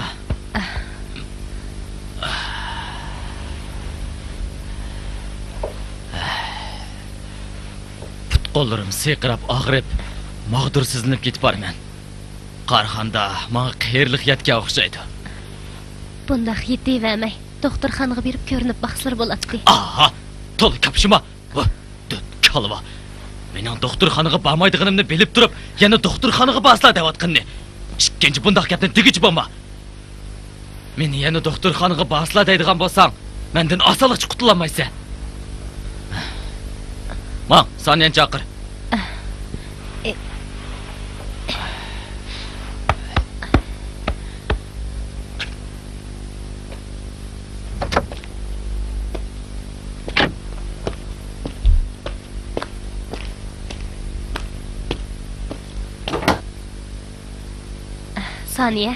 S1: Put qo'llarim seqirab og'rib, mag'dursizlanib ketib borman. Qaraganda menga qiyirlik yetga o'xshaydi.
S4: Bundaq yetavermay, doktorxonaga berib ko'rinib baxslar bo'ladi.
S1: Aha, to'la kapshima. Kalva. Mening doktorxonaga bormaydiganimni bilib turib, yana doktorxonaga borslar deyotganni. Ikkinchi bundaq gapni tegichi bo'lma. Meni yana doktorxonaga borslar deydigan bo'lsang, mendan osonlikcha qutulamaysan. Ma, Saniyan chaqir.
S4: Saniye.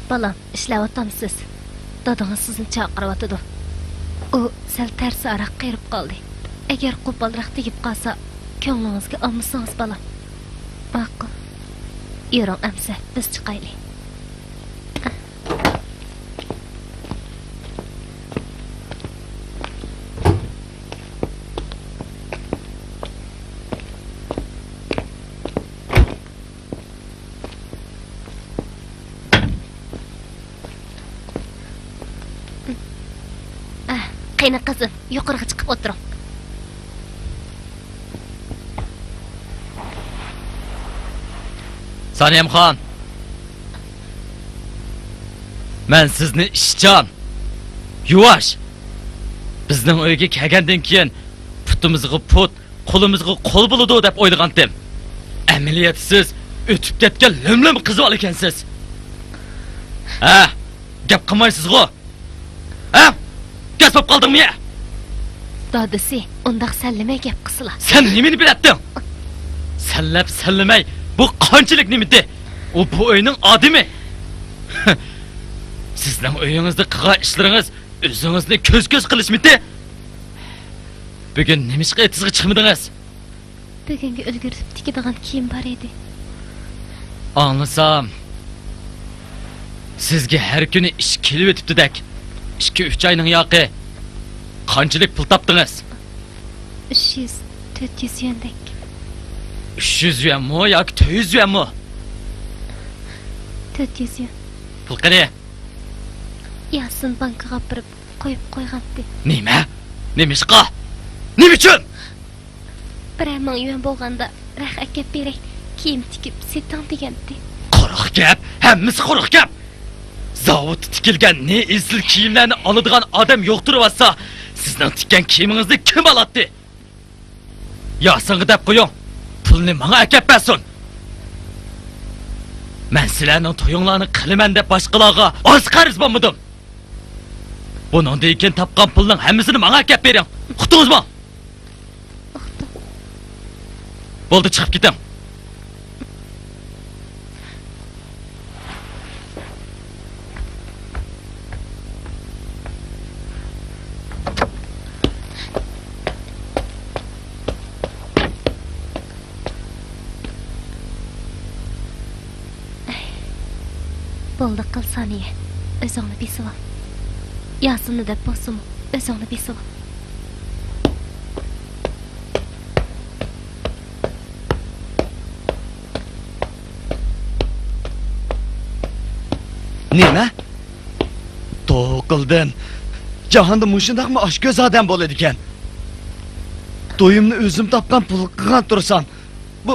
S4: Balam, ishlayaptamsiz. Dadangiz sizni chaqiryotdi. U sal tarsi araq qirib qoldi. Agar qo'polroq tegib qolsa, ko'nglingizga olmasangiz balam. Ma'qul. Yuring amsa, biz chiqaylik. Qani qizim, yuqoriga chiqib o'tiring.
S1: Saniyamxon. Men sizni ishchan, yuvash. Bizning uyga kelgandan keyin putimizga put, qo'limizga qo'l bo'ladi deb o'ylagandim. Amaliyatsiz o'tib ketgan limlim qiz bor ekansiz. Ha, gap qilmaysiz-ku. Ha? Gasp qoldingmi?
S4: Dadisi, undaq sallama gap qilsila.
S1: Sen nimani bilatding? Sallamay, bu qanchalik nimidi? U bu uyning odimi. Sizning uyingizda qilgan ishlaringiz o'zingizni ko'z qilishmidi? Bugun nima ishga etizga chiqmadingiz?
S4: Bugungi ulgurib tikadigan kiyim bor edi.
S1: Anlasam, sizga har kuni ish kelib o'tibdi-dak. 2-3 oyning yoqi. Qanchalik pul topdingiz?
S4: 300-400 yuandek.
S1: 300 yuanmi yoki 400 yuanmi?
S4: 400 yuan.
S1: Pul qani?
S4: Yasin bankaga borib qo'yib qo'ygandi.
S1: Nima? Nima ishqa? Nima uchun?
S4: 1000 yuan bo'lganda rax akab beray, kiyim tikib setan degandi.
S1: Quruq gap, hammasi quruq gap. Zavod tikilgan ne izil kiyimlarni oladigan odam yo'qtirib-olsa, sizning tikkan kiyimingizni kim oladi? Yasinga deb qo'ying. Pulni menga akab bersin. Men sizlarning to'yinglarni qilaman deb boshqalarga oz qarz bo'lmadim. Buningdan keyin topgan pulning hammasini menga akab bering. Uqdingizmi?
S4: Uqdim.
S1: Bo'ldi, chiqib keting.
S4: Bo'ldi qil Saniya. O'zingni besib ol. Yasinni deb bo'lsin, o'zingni besib ol.
S5: Nima? To'qildim. Jahonda mushundaqmi oshko'z odam bo'ladi ekan. To'yimni o'zim topgan pul qilgan tursam, bu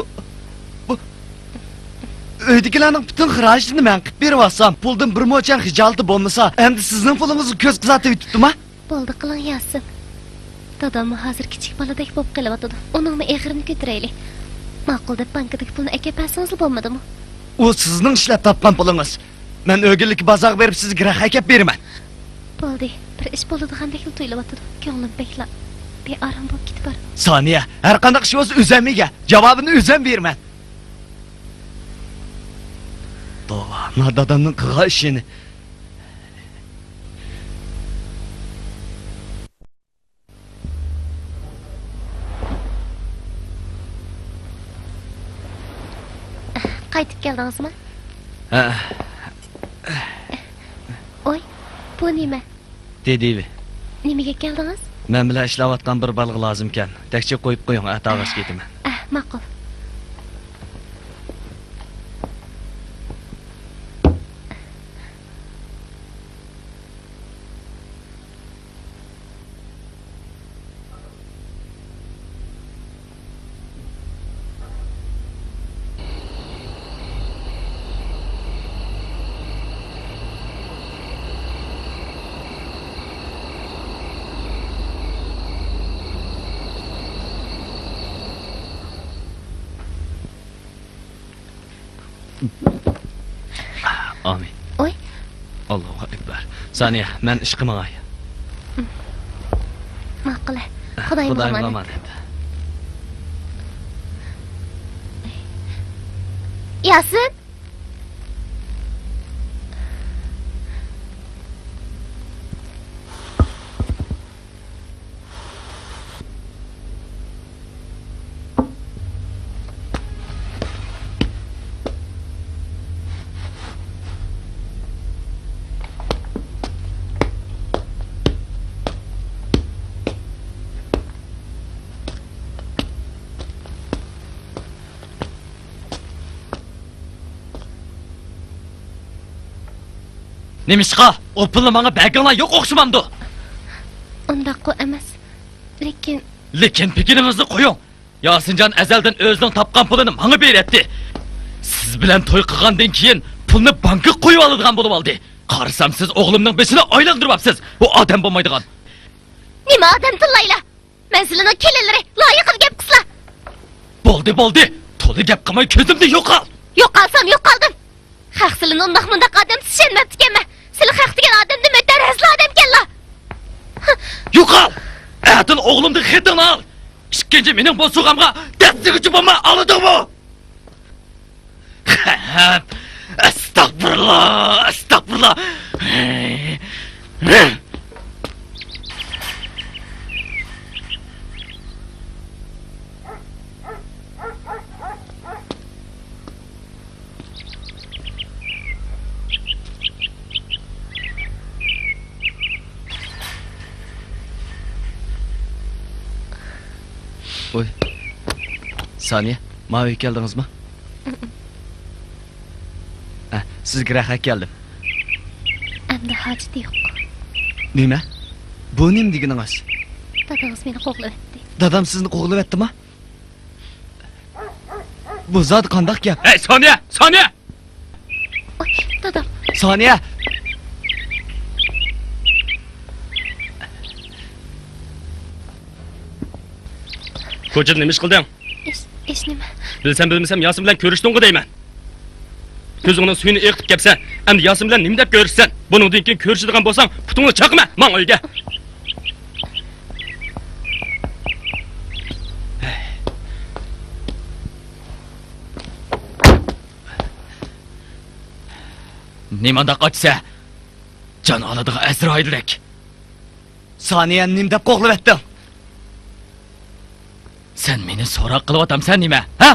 S5: uydagilarning butun xarajatini men qilib berib olsam, puldan bir mo'chan hijalti bo'lmasa, endi sizning pulingizni ko'z qizatib yutibdimi?
S4: Bo'ldi qiling Yasin. Dadamni hozir kichik boladek bo'lib qelyapti. Uningni eg'irini ko'taraylik. Ma'qul deb bankadagi pulni akab bersangiz bo'lmadimi?
S5: U sizning ishlab topgan pulingiz. Men o'g'illik bozor berib sizga rax akab beraman.
S4: Bo'ldi. Bir ish bo'ladigandek tuyulyapti. Ko'nglim bekla. Bearam bo'lib ketib bor.
S5: Saniya, har qanday ish bo'lsa o'zimiga javobini o'zim beraman. To'g'ri, dadamning qilgan ishini
S4: Qaytib keldingizmi?
S5: Ha,
S4: Oy, bu nima?
S5: dedivi.
S4: Nimaga keldingiz?
S5: Men bilan ishlayotgan bir balıq lozim ekan. Tekchi qo'yib qo'ying, atog'ish ketaman.
S4: Ma'qul.
S5: Amin.
S4: Oy.
S5: Allohu akbar. Saniya, men ish qilmay.
S4: Ma'qul. Xudoyim omonat. Yasin.
S1: Nemishqa, o pulni menga berganlar yo'q o'xshamamdi.
S4: Undaqqa emas.
S1: Lekin pikiringizni qo'ying. Yasinjon azaldan o'zining topgan pulini menga beradi. Siz siz bilan to'y qilgandan keyin pulni bankka qo'yib oladigan bo'lib oldi. Qarasam siz o'g'limning beshini oylantiribsiz. Bu odam bo'lmaydigan.
S4: Nima odam tillayla? Manzilini kelinlari loyiqil gap qisla.
S1: Bo'ldi. To'la gap qilmay ko'zimni yo'qol.
S4: Yo'qolsam yo'qoldim. Haqsilini undaq mundaq odam tushunmabdi ekanman. Sizlar haq degan odamni mutarrazli odam ekanlar.
S1: Yo'qol. Atil o'g'limning xetini al. Ikkinchi mening bu sug'amga dastig'ichi bo'lma, oladingmi? Astagfirullah.
S5: Oy. Saniye, mavi geldiniz mi? Sizga rahmat keldim.
S4: Endi hojati yo'q.
S5: Nima? Bu nim deganingiz?
S4: Dadangiz meni qo'g'layapti.
S5: Dadam sizni qo'g'layaptimi? Bu zot qandoq gap?
S3: Ey, Soniya!
S4: Oy, dadam.
S5: Saniye.
S3: Ko'chada nima ish qilding?
S4: Ish nima?
S3: Bilsam Yasin bilan ko'rishdingmi deyman. Ko'zingning suyini eqib kelsa, endi Yasin bilan nima deb ko'rishsan? Buningdan keyin ko'rishadigan bo'lsang, putingni chaqma, men uyga.
S1: Nimanda qochsa, jon oladigan Azroildek.
S5: Saniye nim deb qo'g'layapting.
S1: Sen meni so'roq qilyapsan nima? Ha?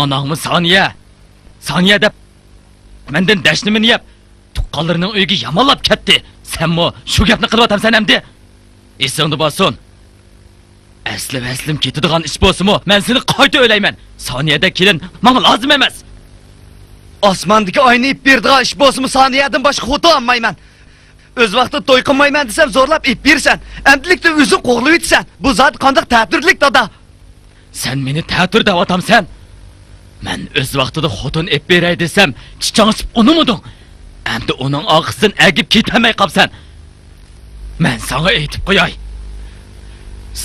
S1: Onangmi Saniya deb mendan dashnimni yeb, tuqqanlarining uyiga yamonlab ketdi. Senmi shu gapni qilyapsan endi? Esingni bo'lsin. Aslim ketadigan ish bo'lsa-mu, men seni qayta o'ylayman. Saniyada kelin menga lozim emas.
S5: Osmondagi oyni ip berdigan ish bo'lsa-mu, saniyadan boshqa xudo olmayman. O'z vaqtida to'y qilmayman desam, zo'rlab ip bersan. Endilikda o'zing qo'g'lab etsan. Bu zot qanday ta'tirlik dada?
S1: Sen meni ta'tir deyapsan. Men o'z vaqtida xotin ip beray desam, chichangishib unumuding. Endi uning og'zidan agib ketamay qolsan. Men sana aytib qo'yay.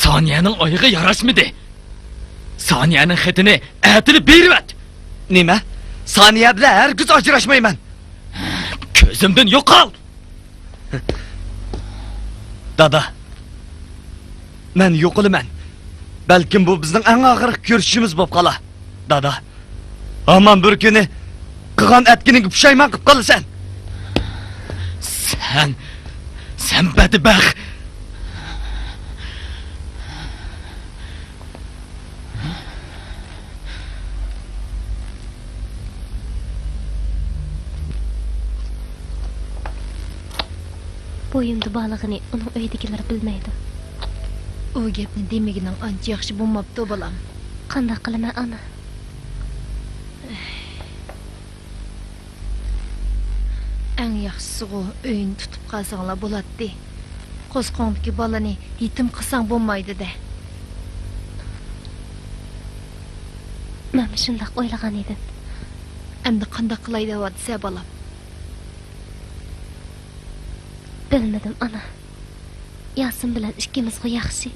S1: Saniyaning oyiga yarashmadi. Saniyaning xetini atilib berib.
S5: Nima? Saniya bilan hargiz ajrashmayman.
S1: Ko'zimdan yo'qol.
S5: Dada. Men yo'qolaman. Balkim bu bizning eng og'ir ko'rishimiz bo'lib qolar. Dada. Aman bir kuni qilgan atkining pushaymon qilib qolasan.
S1: Sen badbaxt.
S4: Bo'yimda balig'ini uning uydagilar bilmaydi.
S2: U gapni demagining ancha yaxshi bo'lmabdi, bolam.
S4: Qanday qilaman, ana?
S2: Eng yaxshisi uyni tutib qolsanglar bo'ladi. Qo'zqo'ndagi bolani yetim qilsang bo'lmaydi-da.
S4: Men shunday o'ylagan edim.
S2: Endi qanday qilay deyapti, bolam?
S4: Bilmadim, ana. Yasin bilan ikkimizga yaxshi.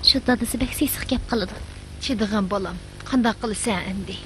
S4: Shu dadasi bek sesiq gap qiladi.
S2: Chidigan bolam, qanday qilsan endi?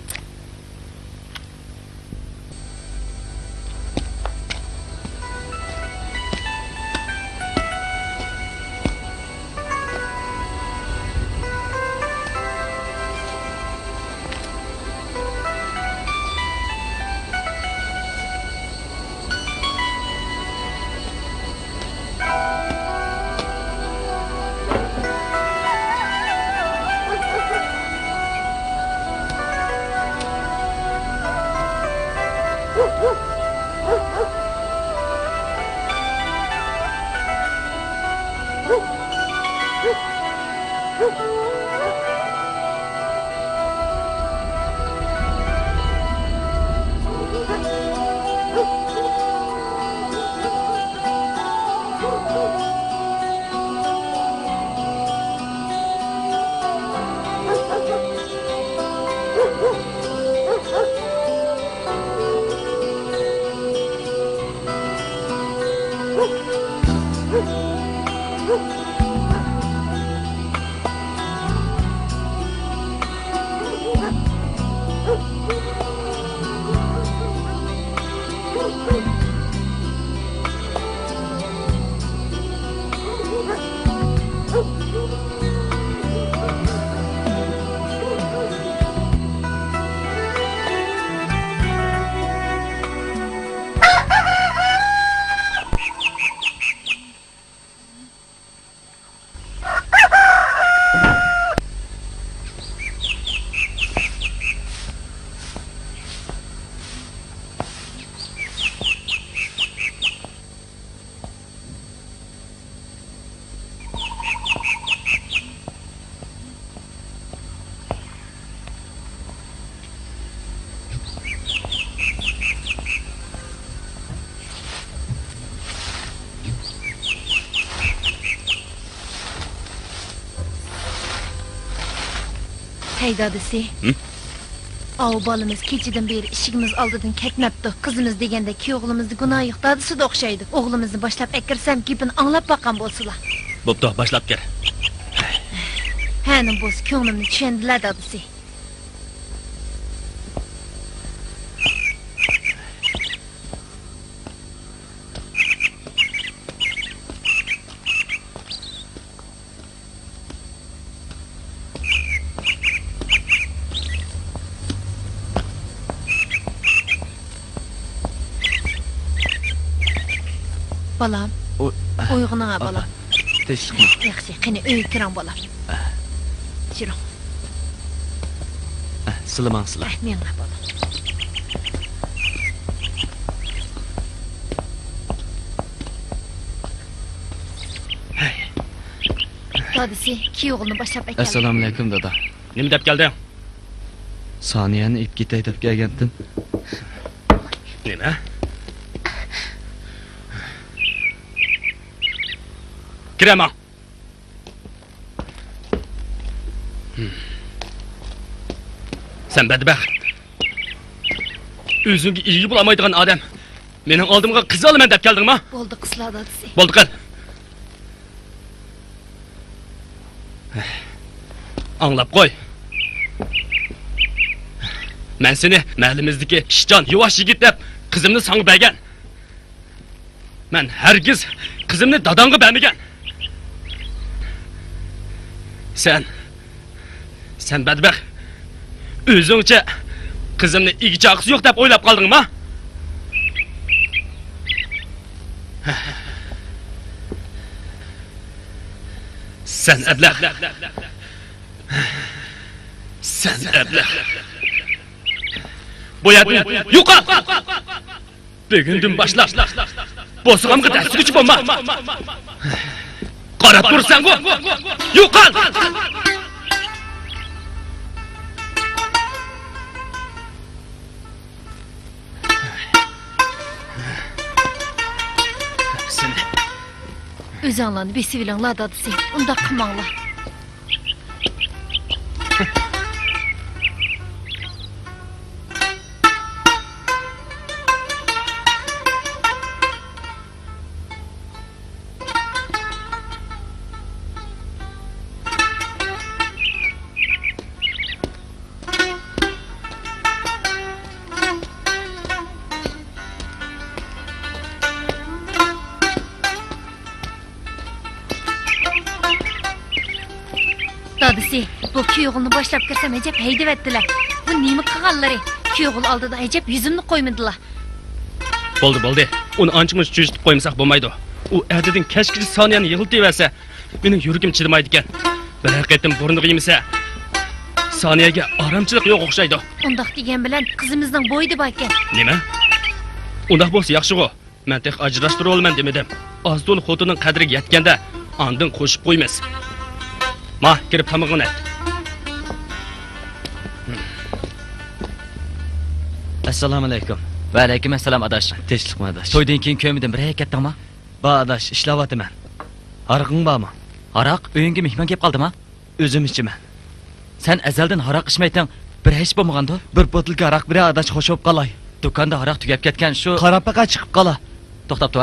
S2: Hey dadısı.
S3: Hı?
S2: Av balımız keçiden beri işigimiz aldıdan ketmepti. Kızımız degende ki oğlumuzda günah yok. Dadısı da okşaydı. Oğlumuzu başlap ekirsem gipini anlap bakan bolsula.
S3: Boptu, başlap ger.
S2: Hänim boz könglimni tushundilar dadısı. Balam, uyg'una balam.
S5: Tinchlikmi?
S2: Yaxshi, qani uyga kiram balam. Jiring.
S5: Silaman.
S2: Menga balam. Dadısı, kuyovulni boshlab aytgan.
S5: Assalomu alaykum dada.
S3: Nima deb kelding?
S5: Soniyani ip ketay deb kelgandim.
S3: Nima? Kiraman. Sen bedbaxt. O'zingga ilgi bo'lmaydigan odam. Mening oldimga qiz olaman deb keldingmi?
S2: Bo'ldi qizlar dadısı.
S3: Bo'ldi qil. Anlab qo'y. Men seni mahallamizdagi ishjon, yuvosh yigit deb qizimni sanga bergan. Men hargiz qizimni dadangga bermagan. Sen badbaxt. O'zingcha qizimni igichaqisi yo'q deb o'ylab qoldingmi? Sen ablah. Sen ablah. Bu yerdan yo'qol. Bugundan boshlab bo'sg'amga dasturchi bo'lma. Qarab tursan bu. Yo'qol. Sen
S2: Özünlərini besivilənlər dadısı. Unda qımaqla. Dadısı, bu kuyuğulni boshlab kirsam ajab haydavatdilar. Bu nima qilganlari? Kuyuğul oldida ajab yuzimni qo'ymadilar.
S3: Bo'ldi. Uni ancha-muncha cho'chitib qo'ymasak bo'lmaydi. U ertadan kechgacha soniyani yig'iltaversa, mening yuragim chidamaydi ekan. Bir haqiqatan burniga yemasa, soniyaga oromchilik yo'q o'xshaydi.
S2: Undaq degan bilan qizimizning bo'yida bor ekan.
S3: Nima? Undaq bo'lsa yaxshi-ku. Men tek ajrashtirib olman demadim. Ozdul xotining qadriga yetganda, andin qo'shib qo'ymas. Ma, kirib tamog'ini ayt.
S5: Assalomu alaykum.
S1: Va alaykum assalom adash.
S5: Tinchlikmi adash?
S1: To'ydan keyin ko'midan bir harakatdingmi?
S5: Ba adash, ishlayapman. Arqing bormi?
S1: Aroq uyingga mehmon kelib qoldimi?
S5: O'zim ichaman.
S1: Sen azaldan aroq ichmaysan, bir hech bo'lmaganda?
S5: Bir botilka aroq bir adash xo'shib qolay.
S1: Do'konda aroq tugab ketgan shu
S5: Qarapaqa chiqib qola.
S1: to'xtab tur.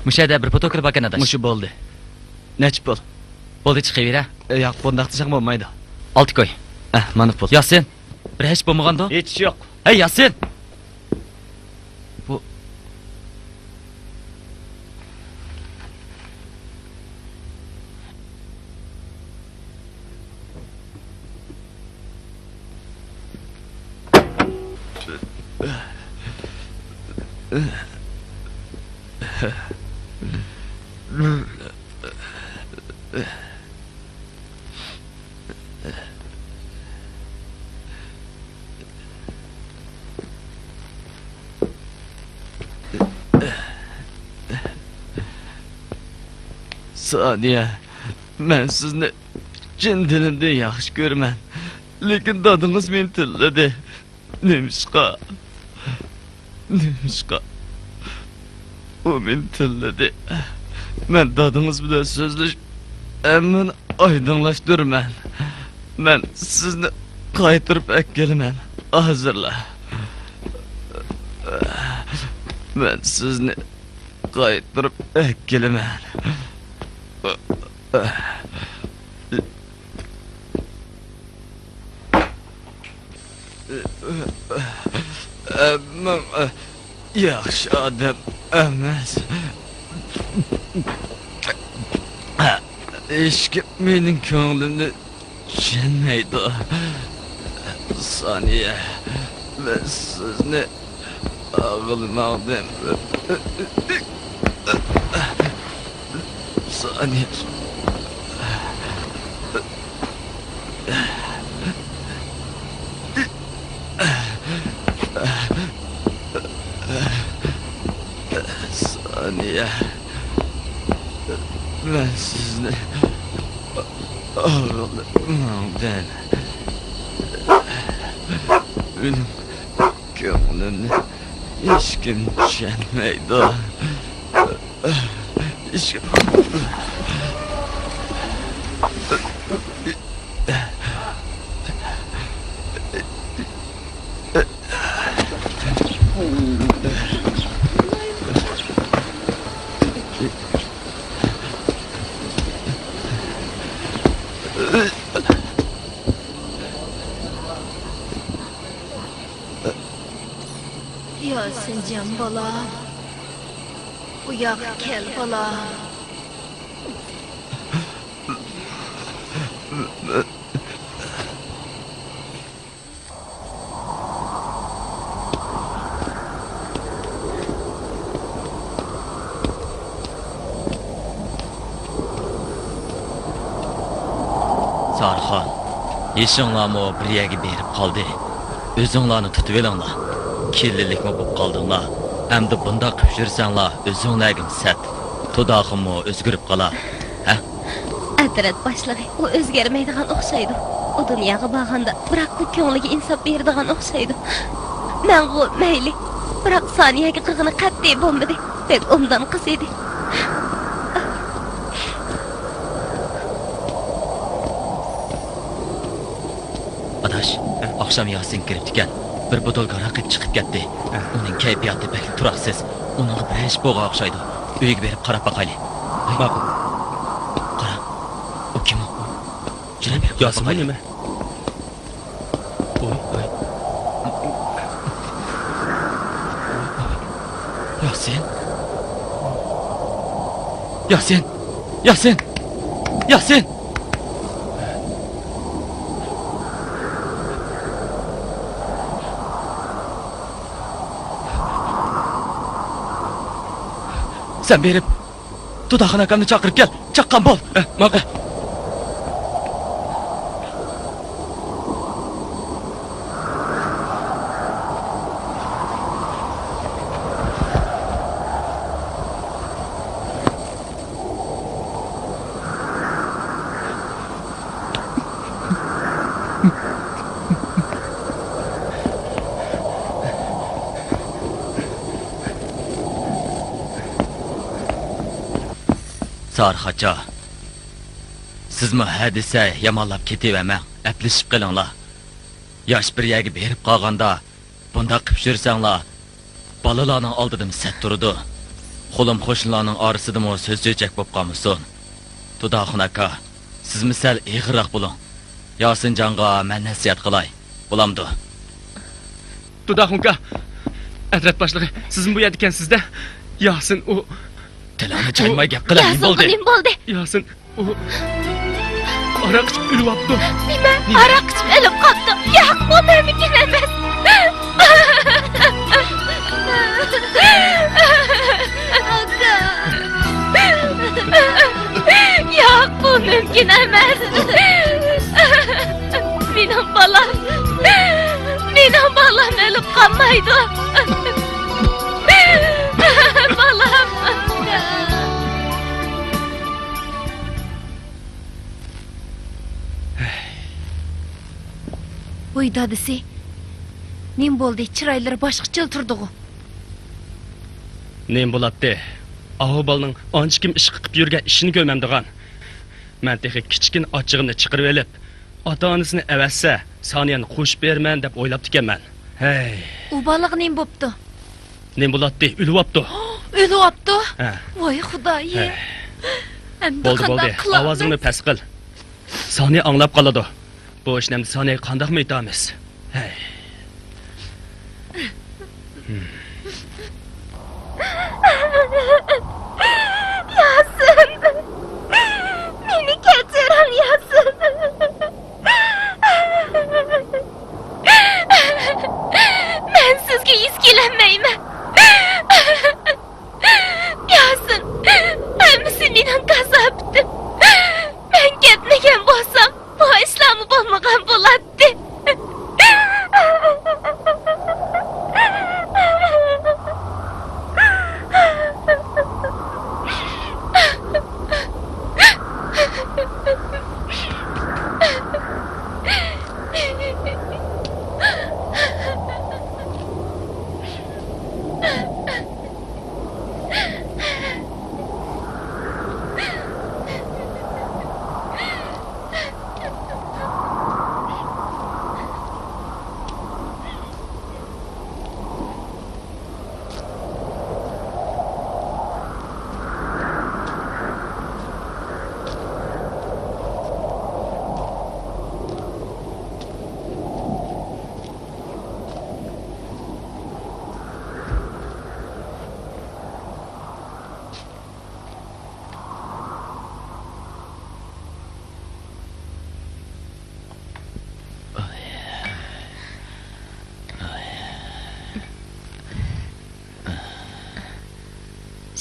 S1: Mushada bir protokol bakan adash.
S5: Mushi bo'ldi. Nech pul?
S1: Bo'ldi chiqavera.
S5: Yo'q, bundoq desang bo'lmaydi.
S1: 6 qo'y.
S5: Mana pul.
S1: Yasin. Bir hech bo'lmaganda?
S5: Hech yo'q.
S1: Hey Yasin. Bu
S5: Saniye, ben sizni chin dilimdan yaxshi ko'raman. Lekin dadingiz meni tilladi. Nemishqa? O meni tilladi. Men dadingiz bilan so'zlash Әмін айдыңлаштырман. Мен сізні қайтырып әккелімен. Hazırla. Ben sizni qaytırıp әккелімен. Әмім yaxşı adam emas. Eşkim mening ko'nglimni tushunmaydi. Saniye, ben sizni ağılmadım. Saniye. Saniye. Ben sizni ağılmadım. Benim gönlümü hiç kim düşenmeydi. Hiç kim...
S2: Yasincan balam, uyak kel balam.
S1: Sarxan, eşinlarmı bir yerga berib qoldi. O'zinglarni tutib elinglar. Kirlilikmi bo'lib qoldinglar. Endi bunda qilib yursanglar, o'zinglarga sat. Tudoqimmi o'zgarib qolar. Ha?
S4: Adrat boshlig'i, u o'zgarmaydigan o'xshaydi. U dunyoga borganda, biroq bu ko'ngliga insof beradigan o'xshaydi. Men bu mayli, biroq Soniyaga qilg'ini qat'iy bo'lmadi. Bek undan qiz edi.
S1: Adaş, akşam Yasin kirib ekan. Bir botol qaraq chiqib ketdi. Uning kayfiyati pek turaqsiz. Uningga bir ish bo'lgan o'xshaydi. Uyga berib qarab boqaylik.
S3: Ma'qul.
S1: Qara. U kim u? Jurab
S3: Yasin nima? Oy.
S1: Yasin. Yasin. Yasin. Yasin. Sen berib Tudaxon akamni chaqirib kel. Chaqqan bo'l.
S3: Ma'qul.
S1: Sarxacha. Sizmi hadisa yamonlab ketavermang. Aplashib qilinglar. Yosh bir yerga berib qolganda, bunda qilib yursanglar, balalarning oldida sat turdi. Qo'lim qo'shnilarning orasidami so'z jo'jak bo'lib qolmasin. Tudoxon aka, sizmi sal ig'roq bo'ling. Yosinjonga men nasihat qilay. Bo'lamdi.
S3: Tudoxonga. Adrat boshlig'i, siz bu yerda ekansizda. Yasin u
S1: Tilini chaymay gap qilaman bo'ldi.
S4: Nim bo'ldi.
S3: Yasin u aroq ichib o'lyapti.
S4: Nima? Aroq ichib o'lib qoldi. Yo'q, bu mumkin emas. Yo'q, bu mumkin emas. Mening balam o'lib qolmaydi. Balam.
S2: Voy dadisi, nim bo'ldi, chiroylari boshqacha turdi-ku.
S3: Nem bo'ladi? Ahu balning ancha kim ish qilib yurgan ishini ko'rmamdigan. Men texi kichkin ochig'imni chiqirib elib, ota-onasini avassa, Soniyani qo'shib berman deb o'ylabdi ekanman. Hey,
S2: U baliq nim bo'pti?
S3: nim bo'latdi, o'lyapti.
S2: O'lyapti?
S3: Ha.
S2: Voy xudoyim. Endi
S3: Bo'ldi,
S2: qanday qilamiz?
S3: Ovozingni past qil. Soniya anglab qoladi. Bu ishni Soniyaga qanday aytamiz? Hey.
S4: Yasin. Meni kechiring, Yasin. Men sizga izgilanmayman. Yasin, hammasi mening g'azabim. Men ketmagan bo'lsam, bu ishlarni bo'lmagan bo'ladi.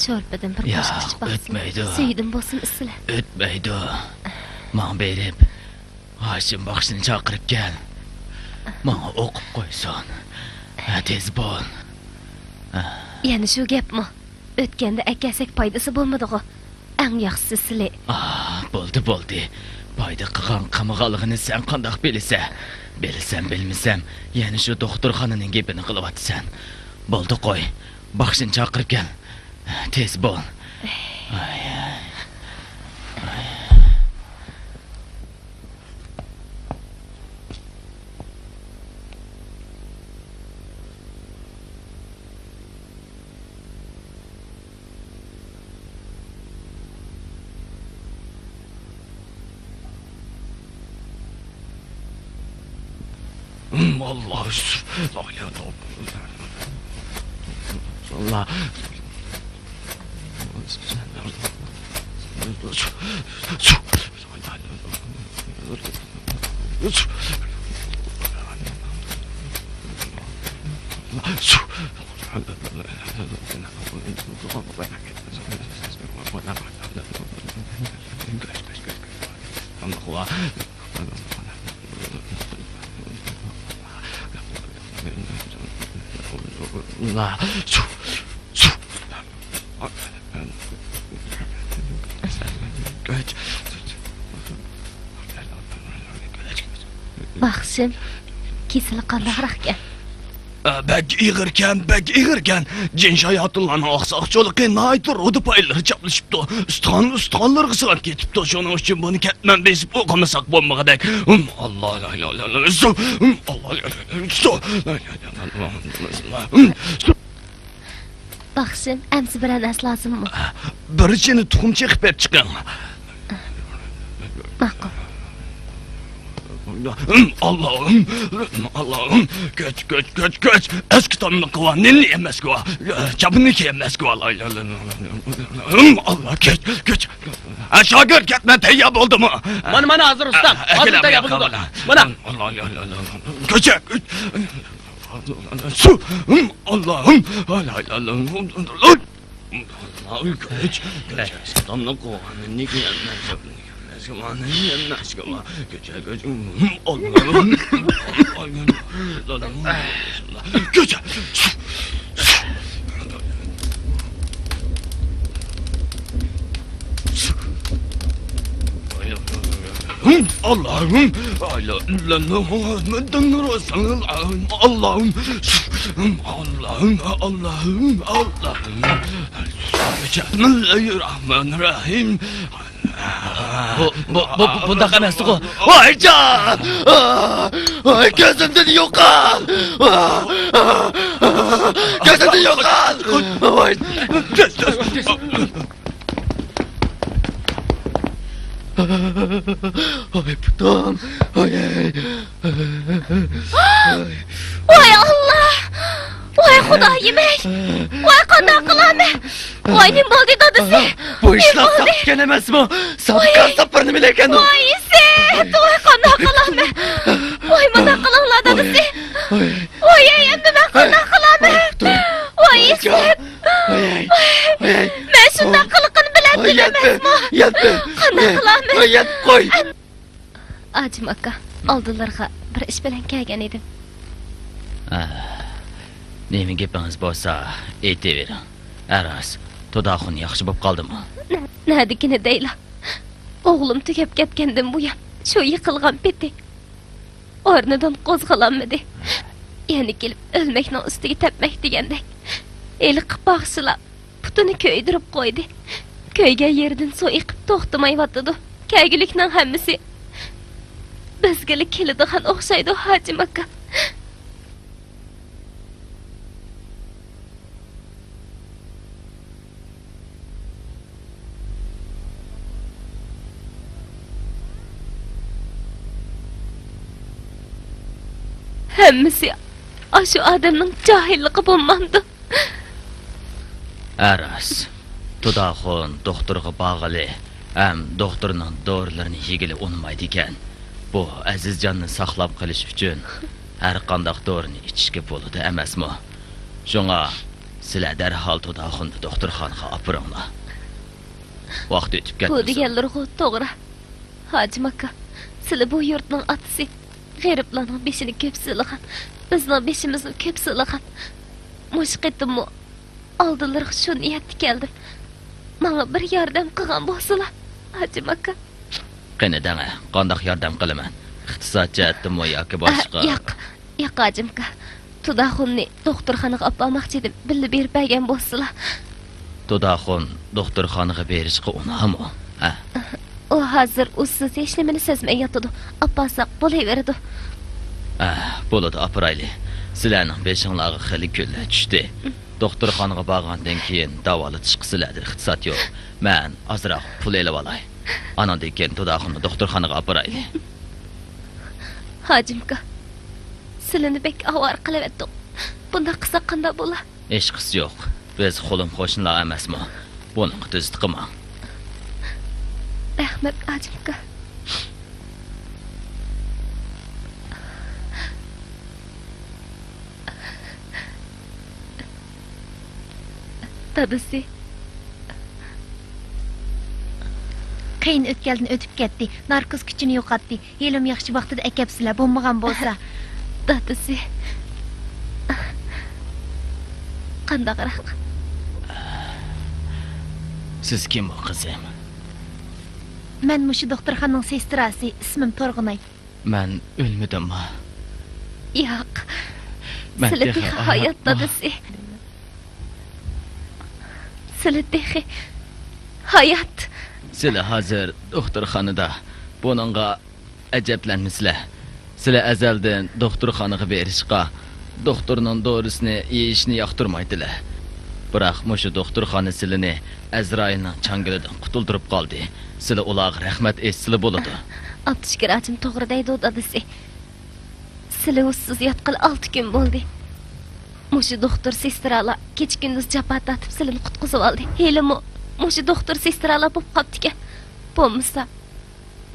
S4: Şorpadan bir
S1: Ya,
S4: boşqacha baxsın.
S1: ötmeydi.
S4: Suydim bo'lsin isla.
S1: O'tmaydi. Men berib, Hoshim baxshini chaqirib kel. Menga o'qib qo'ysin. Tez bo'l.
S4: Yana shu gapmi? O'tganda akasak foydasi bo'lmadi-ku. Eng yaxshisi sizlar.
S1: Bo'ldi. Foyda qilgan qamag'alig'ini sen qandoq bilasan? Bilsam bilmasam, yana shu doktorxonaning gapini qilyapsan. Bo'ldi qo'y. Baxshini chaqirib kel. Tez bo'l. Allah Allah.
S4: Baxshim, kesili qandoqroq ekan?
S5: Bek ig'irkan. Jin hayotlarning oqsoqchiligi naytir o'di paylar chaplashibdi. Ustonlarga sig'ib ketibdi. Shuning uchun buni ketman besib o'qimasak bo'lmagadek. Allah.
S4: Baxshim, amsi bir nas lozimmi?
S5: Birichini tuxum chekib berib chiqing.
S4: Ma'qul.
S5: Allah'ım, göç. Eski tanrı kıva, nilli yemez kıva. Çapını ki yemez kıva. Allah, göç. Şagir ketme teyyab oldu mu?
S3: Mana hazır ustam. Hazır tayyor bo'ldi. Mana.
S5: Allah. Göç. Su. Allah'ım. Göç. Eski tanrı kıva, nilli yemez kıva. Allah'ım, Bismillahirrahmanirrahim.
S1: Bundoq emasdi-ku. Voyjon! Voy ko'zimdan yo'qol! Ko'zimdan yo'qol! Voy. Voy putam. Voy.
S4: Voy Allah! Voy Xudoyim-ey! Voy qanday qilaman? Voy nim bo'ldi dadasi?
S1: Bu ishlar sapgan emasmi? Sapgan sapir nima ekan u?
S4: Voy Iset! Voy qanday qilaman? Voy bunday qilinglar dadasi. Voy endi nima qanday qilaman? Voy Iset! Men shunday qiliqini biladim emasmi?
S1: Yatdi.
S4: Qanday qilaman?
S1: Yat qo'y.
S4: Ajim aka, oldinlarga bir ish bilan kelgan edim.
S1: Nima gapingiz bo'lsa, aytavering. Aras, To'daxun yaxshi bo'lib qoldimi?
S4: Nadikini deyla. O'g'lim tugab ketgandan buyon shu yiqilgan peti. O'rnidan qo'zg'alanmadi. Yana kelib o'lmakning ustiga tepmak degandek. Eli qipaqsila putini ko'ydirib qo'ydi. Ko'ygan yerdan suv iqib to'xtamayotdi. Kaygulikning hammasi bizga keladigan o'xshaydi Hajim aka. Hammasi shu odamning johilligi bo'lmamdi.
S1: Aras, To'daxun doktorga bog'ili, ham doktorning dorilarini yegili unmaydi ekan. Bu Azizjonni saqlab qolish uchun har qanday dorini ichishga bo'ladi emasmi? Shunga sizlar darhol To'daxunni doktorxonaga olib boringlar. Vaqt o'tib ketdi.
S4: Bu deganlar to'g'ri. Hajim aka, sizlar bu yurtning otasi. G'eriblarning beshini ko'p silagan, bizning beshimizni ko'p silagan. Mushqitimmi oldinlarga shu niyatda keldim. Menga bir yordam qilgan bo'lsalar, Hajim aka.
S1: Qani danga, qanday yordam qilaman? Iqtisod jihatdami yoki boshqa?
S4: Yo'q Hajim aka. To'daxunni doktorxonaga olib bormoqchi edim. Billi berib bergan bo'lsalar.
S1: To'daxun doktorxonaga berishga unami? Ha.
S4: O hozir usiz hech nimani sezmay yotadi. Oppasoq bo'laveradi.
S1: Bo'ladi, aprayli. Sizlarning beshinglarga xili kunlar tushdi. Doktorxonaga borgandan keyin davolatish qilsalar, iqtisod yo'q. Men ozroq pul elib olay. Anandan keyin To'daxunni doktorxonaga oprayli.
S4: Hajim aka, sizlarni bek avar qilaverdim. Bunda qilsa qanday bo'lar?
S1: Hech qisi yo'q. Biz qo'lim qo'shnilar emasmi? Buni tuzit qilma.
S4: Rahmat Hajim aka. Dadasi.
S2: Qiyin o'tgandan o'tib ketdi. Narkoz kuchini yo'qotdi. Yelim yaxshi vaqtida akapsizlar bo'lmagan bo'lsa.
S4: Dadasi. Qandaqroq?
S1: Siz kim bu qizim?
S2: Men mushu doktorxonaning sestrasi, ismim To'rg'inay.
S1: Men o'lmadimmi?
S4: Yo'q. Sizlar hayot dadasi. Sizlar hayot.
S1: Sizlar hozir doktorxonada. Buningga ajablanmisizlar. Sizlar azaldan doktorxonaga berishqa, doktorning dorisini yeyishni yoqtirmaydilar. Biroq mushu doktorxona sizlarni Azroilning changilidan qutuldirib qoldi. Sizlar ularga rahmat aytsizlar bo'ladi.
S4: Abdushkirajim to'g'ri deydi dadasi. Sizlar usiz yotqil 6 kun bo'ldi. Mushu doktor sestralar kech kunduz jabhat tatib sizlarni qutqizib oldi. Helimi mushu doktor sestralar bo'lib qopdi-ku. Bo'lmasa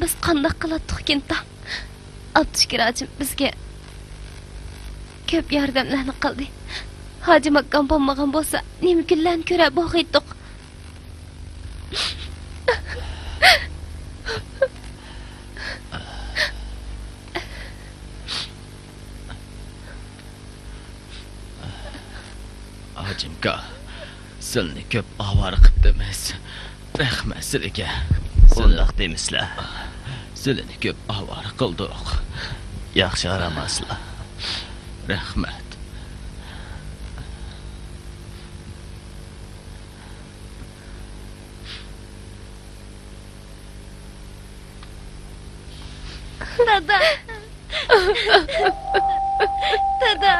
S4: biz qanday qilardik ekan? Abdushkirajim bizga ko'p yordamlarni qildi. Hajim akam bo'lmagan bo'lsa, nima kunlarni ko'ra bo'g'iydik.
S1: Hajimka, sizlarni ko'p ovora qilibdimiz. Rahmat sizlarga.
S5: Shundoq demisizlar.
S1: Sizlarni ko'p ovora qildik.
S5: Yaxshi qaramasizlar.
S1: Rahmat.
S4: Dada. Dada.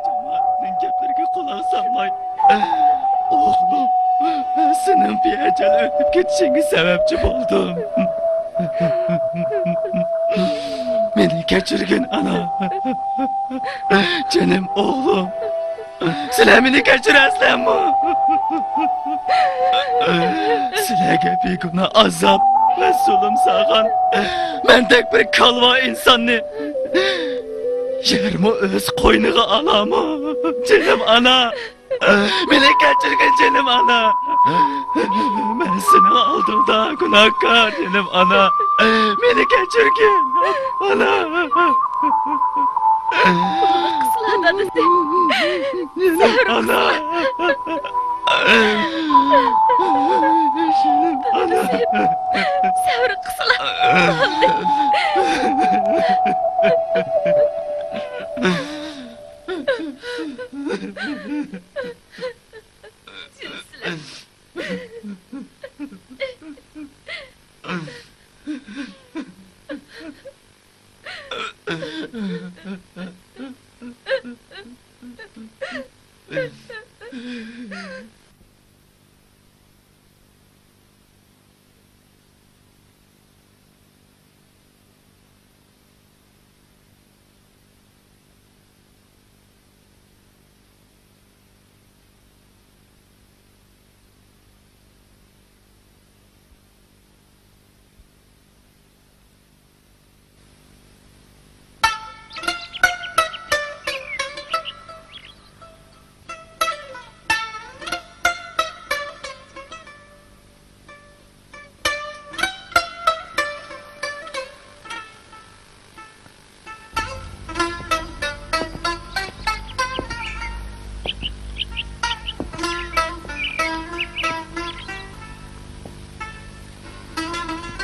S5: Cemaatning gaplariga quloq solmay. O'g'lim, sening beajal o'tib ketishingga sababchi bo'ldim. Meni kechirgin ana. Canım oğlum. Sizlar meni kechirasizlarmi? Sizlarga begona azob va zulm solgan mendek bir kalva insonni yermi o'z qo'yniga olami? Canım ana. Meni kechirgin canım ana. Ben seni aldığımda günahkar canım ana. Beni kechirgin ana.
S4: Qislar dadasi.
S5: Ana.
S4: Savr qislar.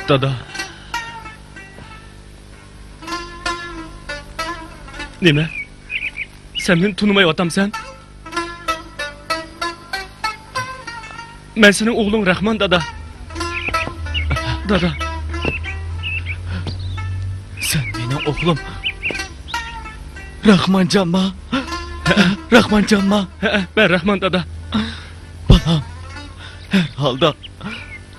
S3: Dada. Nima? Sen meni tunimayapsan? Men sening o'g'ling Rahmon dada. Dada.
S5: Sen benim oğlum. Rahmancanma. Rahmancanma.
S3: Ben Rahmon dada.
S5: Balam. Herhalde.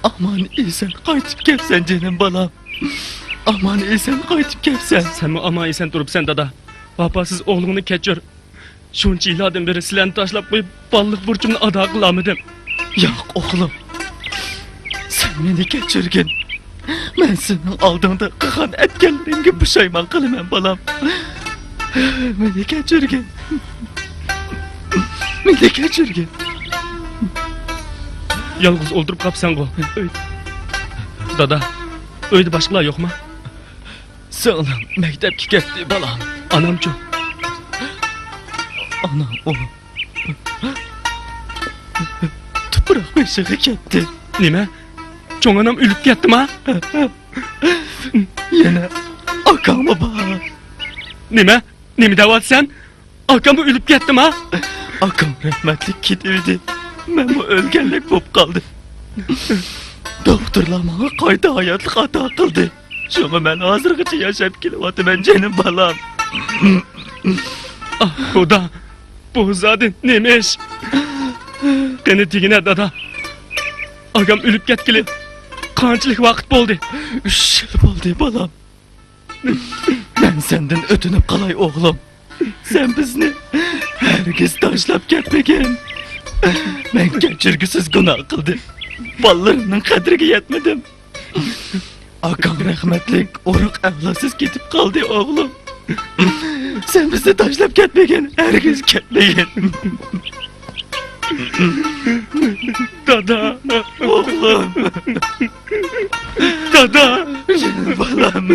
S5: Aman esen qaytib kelsen canım balam. Aman esen qaytib kelsen.
S3: Sen mi ama esen turupsan dada? Vafasız oğlunu kechir. Shuncha yillardan beri sizlarni tashlab qo'yib, balliq burchimni ado qilolmadim.
S5: Yok oğlum. Sen beni kechirgin. Ben senin aldığında qilgan etkenlerimga pushaymon qilaman balam. Meni kechirgin. Meni kechirgin.
S3: Yalnız o'ldirib qolibsan-ku. Dada, uyda boshqalar yo'qmi?
S5: Singlim maktabga ketdi balam.
S3: Anamchu.
S5: Anam o. Tuproq beshig'i ketdi.
S3: Nima? Cho'ng onam o'lib ketdimi?
S5: Yana akamı bor.
S3: Nima? Nima deyapsan? Akam o'lib ketdimi?
S5: Akam rahmatlik ketdi. Men bu o'lganlik bo'lib qoldi. Doktorlar menga qayta hayotlik ato qildi. Shunga men hozirgacha yashab kelyapman jonim balam.
S3: Ah, xudo. Bu zodi nima ish? Qani tigina dada. Akam o'lib ketgili qanchalik vaqt bo'ldi?
S5: 3 yil bo'ldi balam. Men sendan o'tinib qalay o'g'lim. Sen bizni hergiz tashlab ketmagin. Men kechirgisiz gunoh qildim. Bolalarımning qadriga yetmedim.
S1: Akam rahmetlik oruk evlasız ketip kaldı oğlum. Sen bizi taşlap ketmegen, herkes ketmegen.
S3: Dada,
S1: Oğlum,
S3: dada.
S1: balam.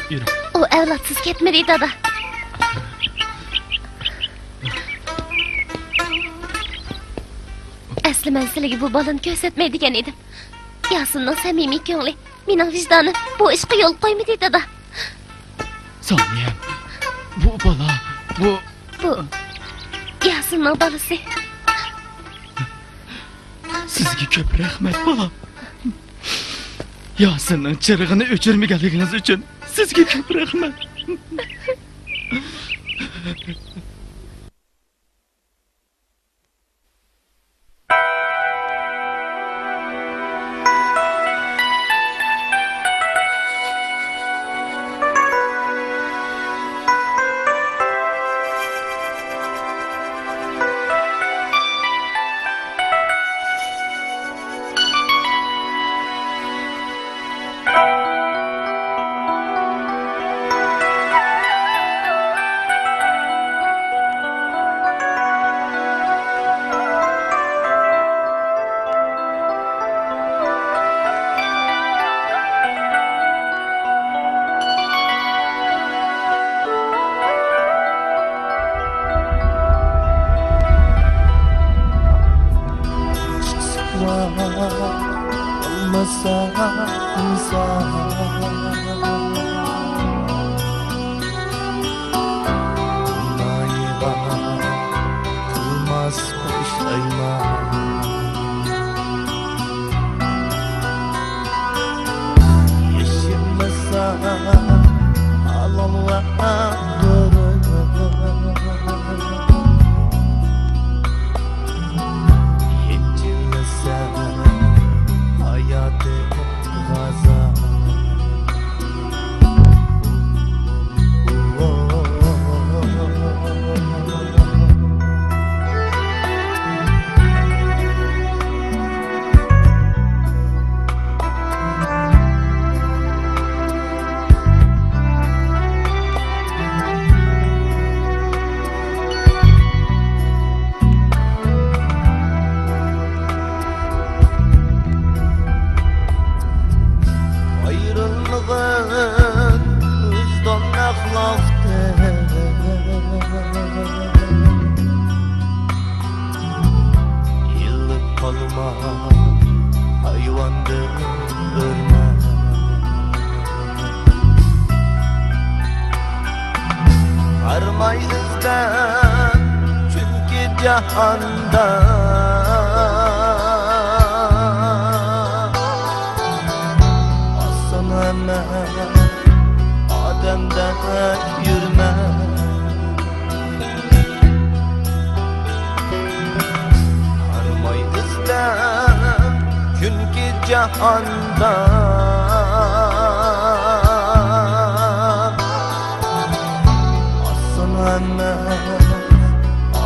S3: Yürü.
S4: O evlatsız ketmedi dada. Asli men sizlarga bu balani ko'rsatmaydigan edim. Yasinning samimiy ko'ngli, mening vijdonim bu ishga yo'l qo'ymadi dada.
S1: Saniyem, bu bala, bu...
S4: Bu Yasinning balasi.
S1: Sizga ko'p rahmat bolam. Yasinning chirig'ini o'chirmaganligingiz uchun sizga ko'p rahmat.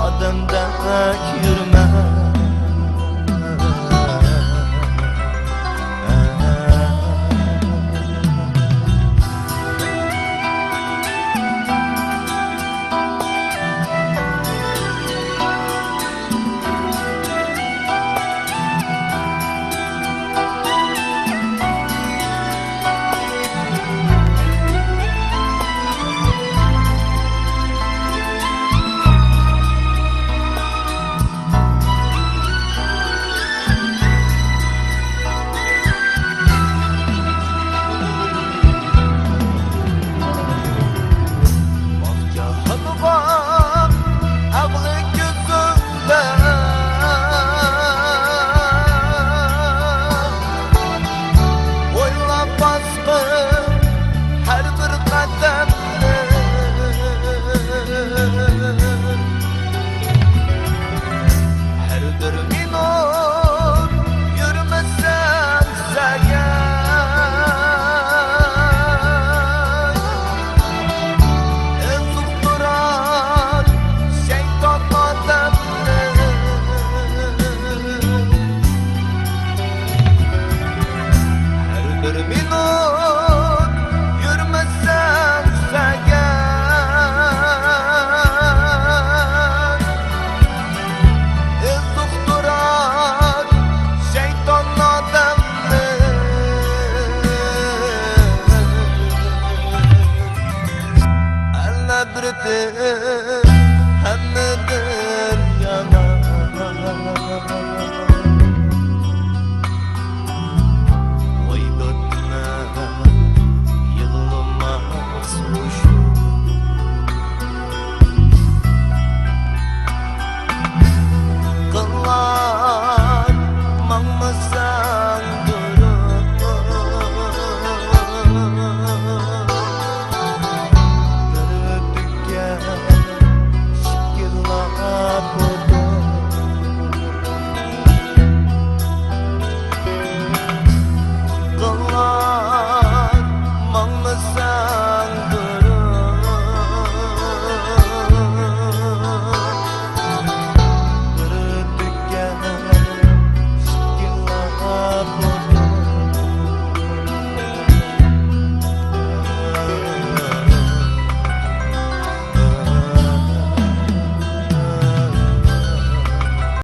S7: Ademden yürüme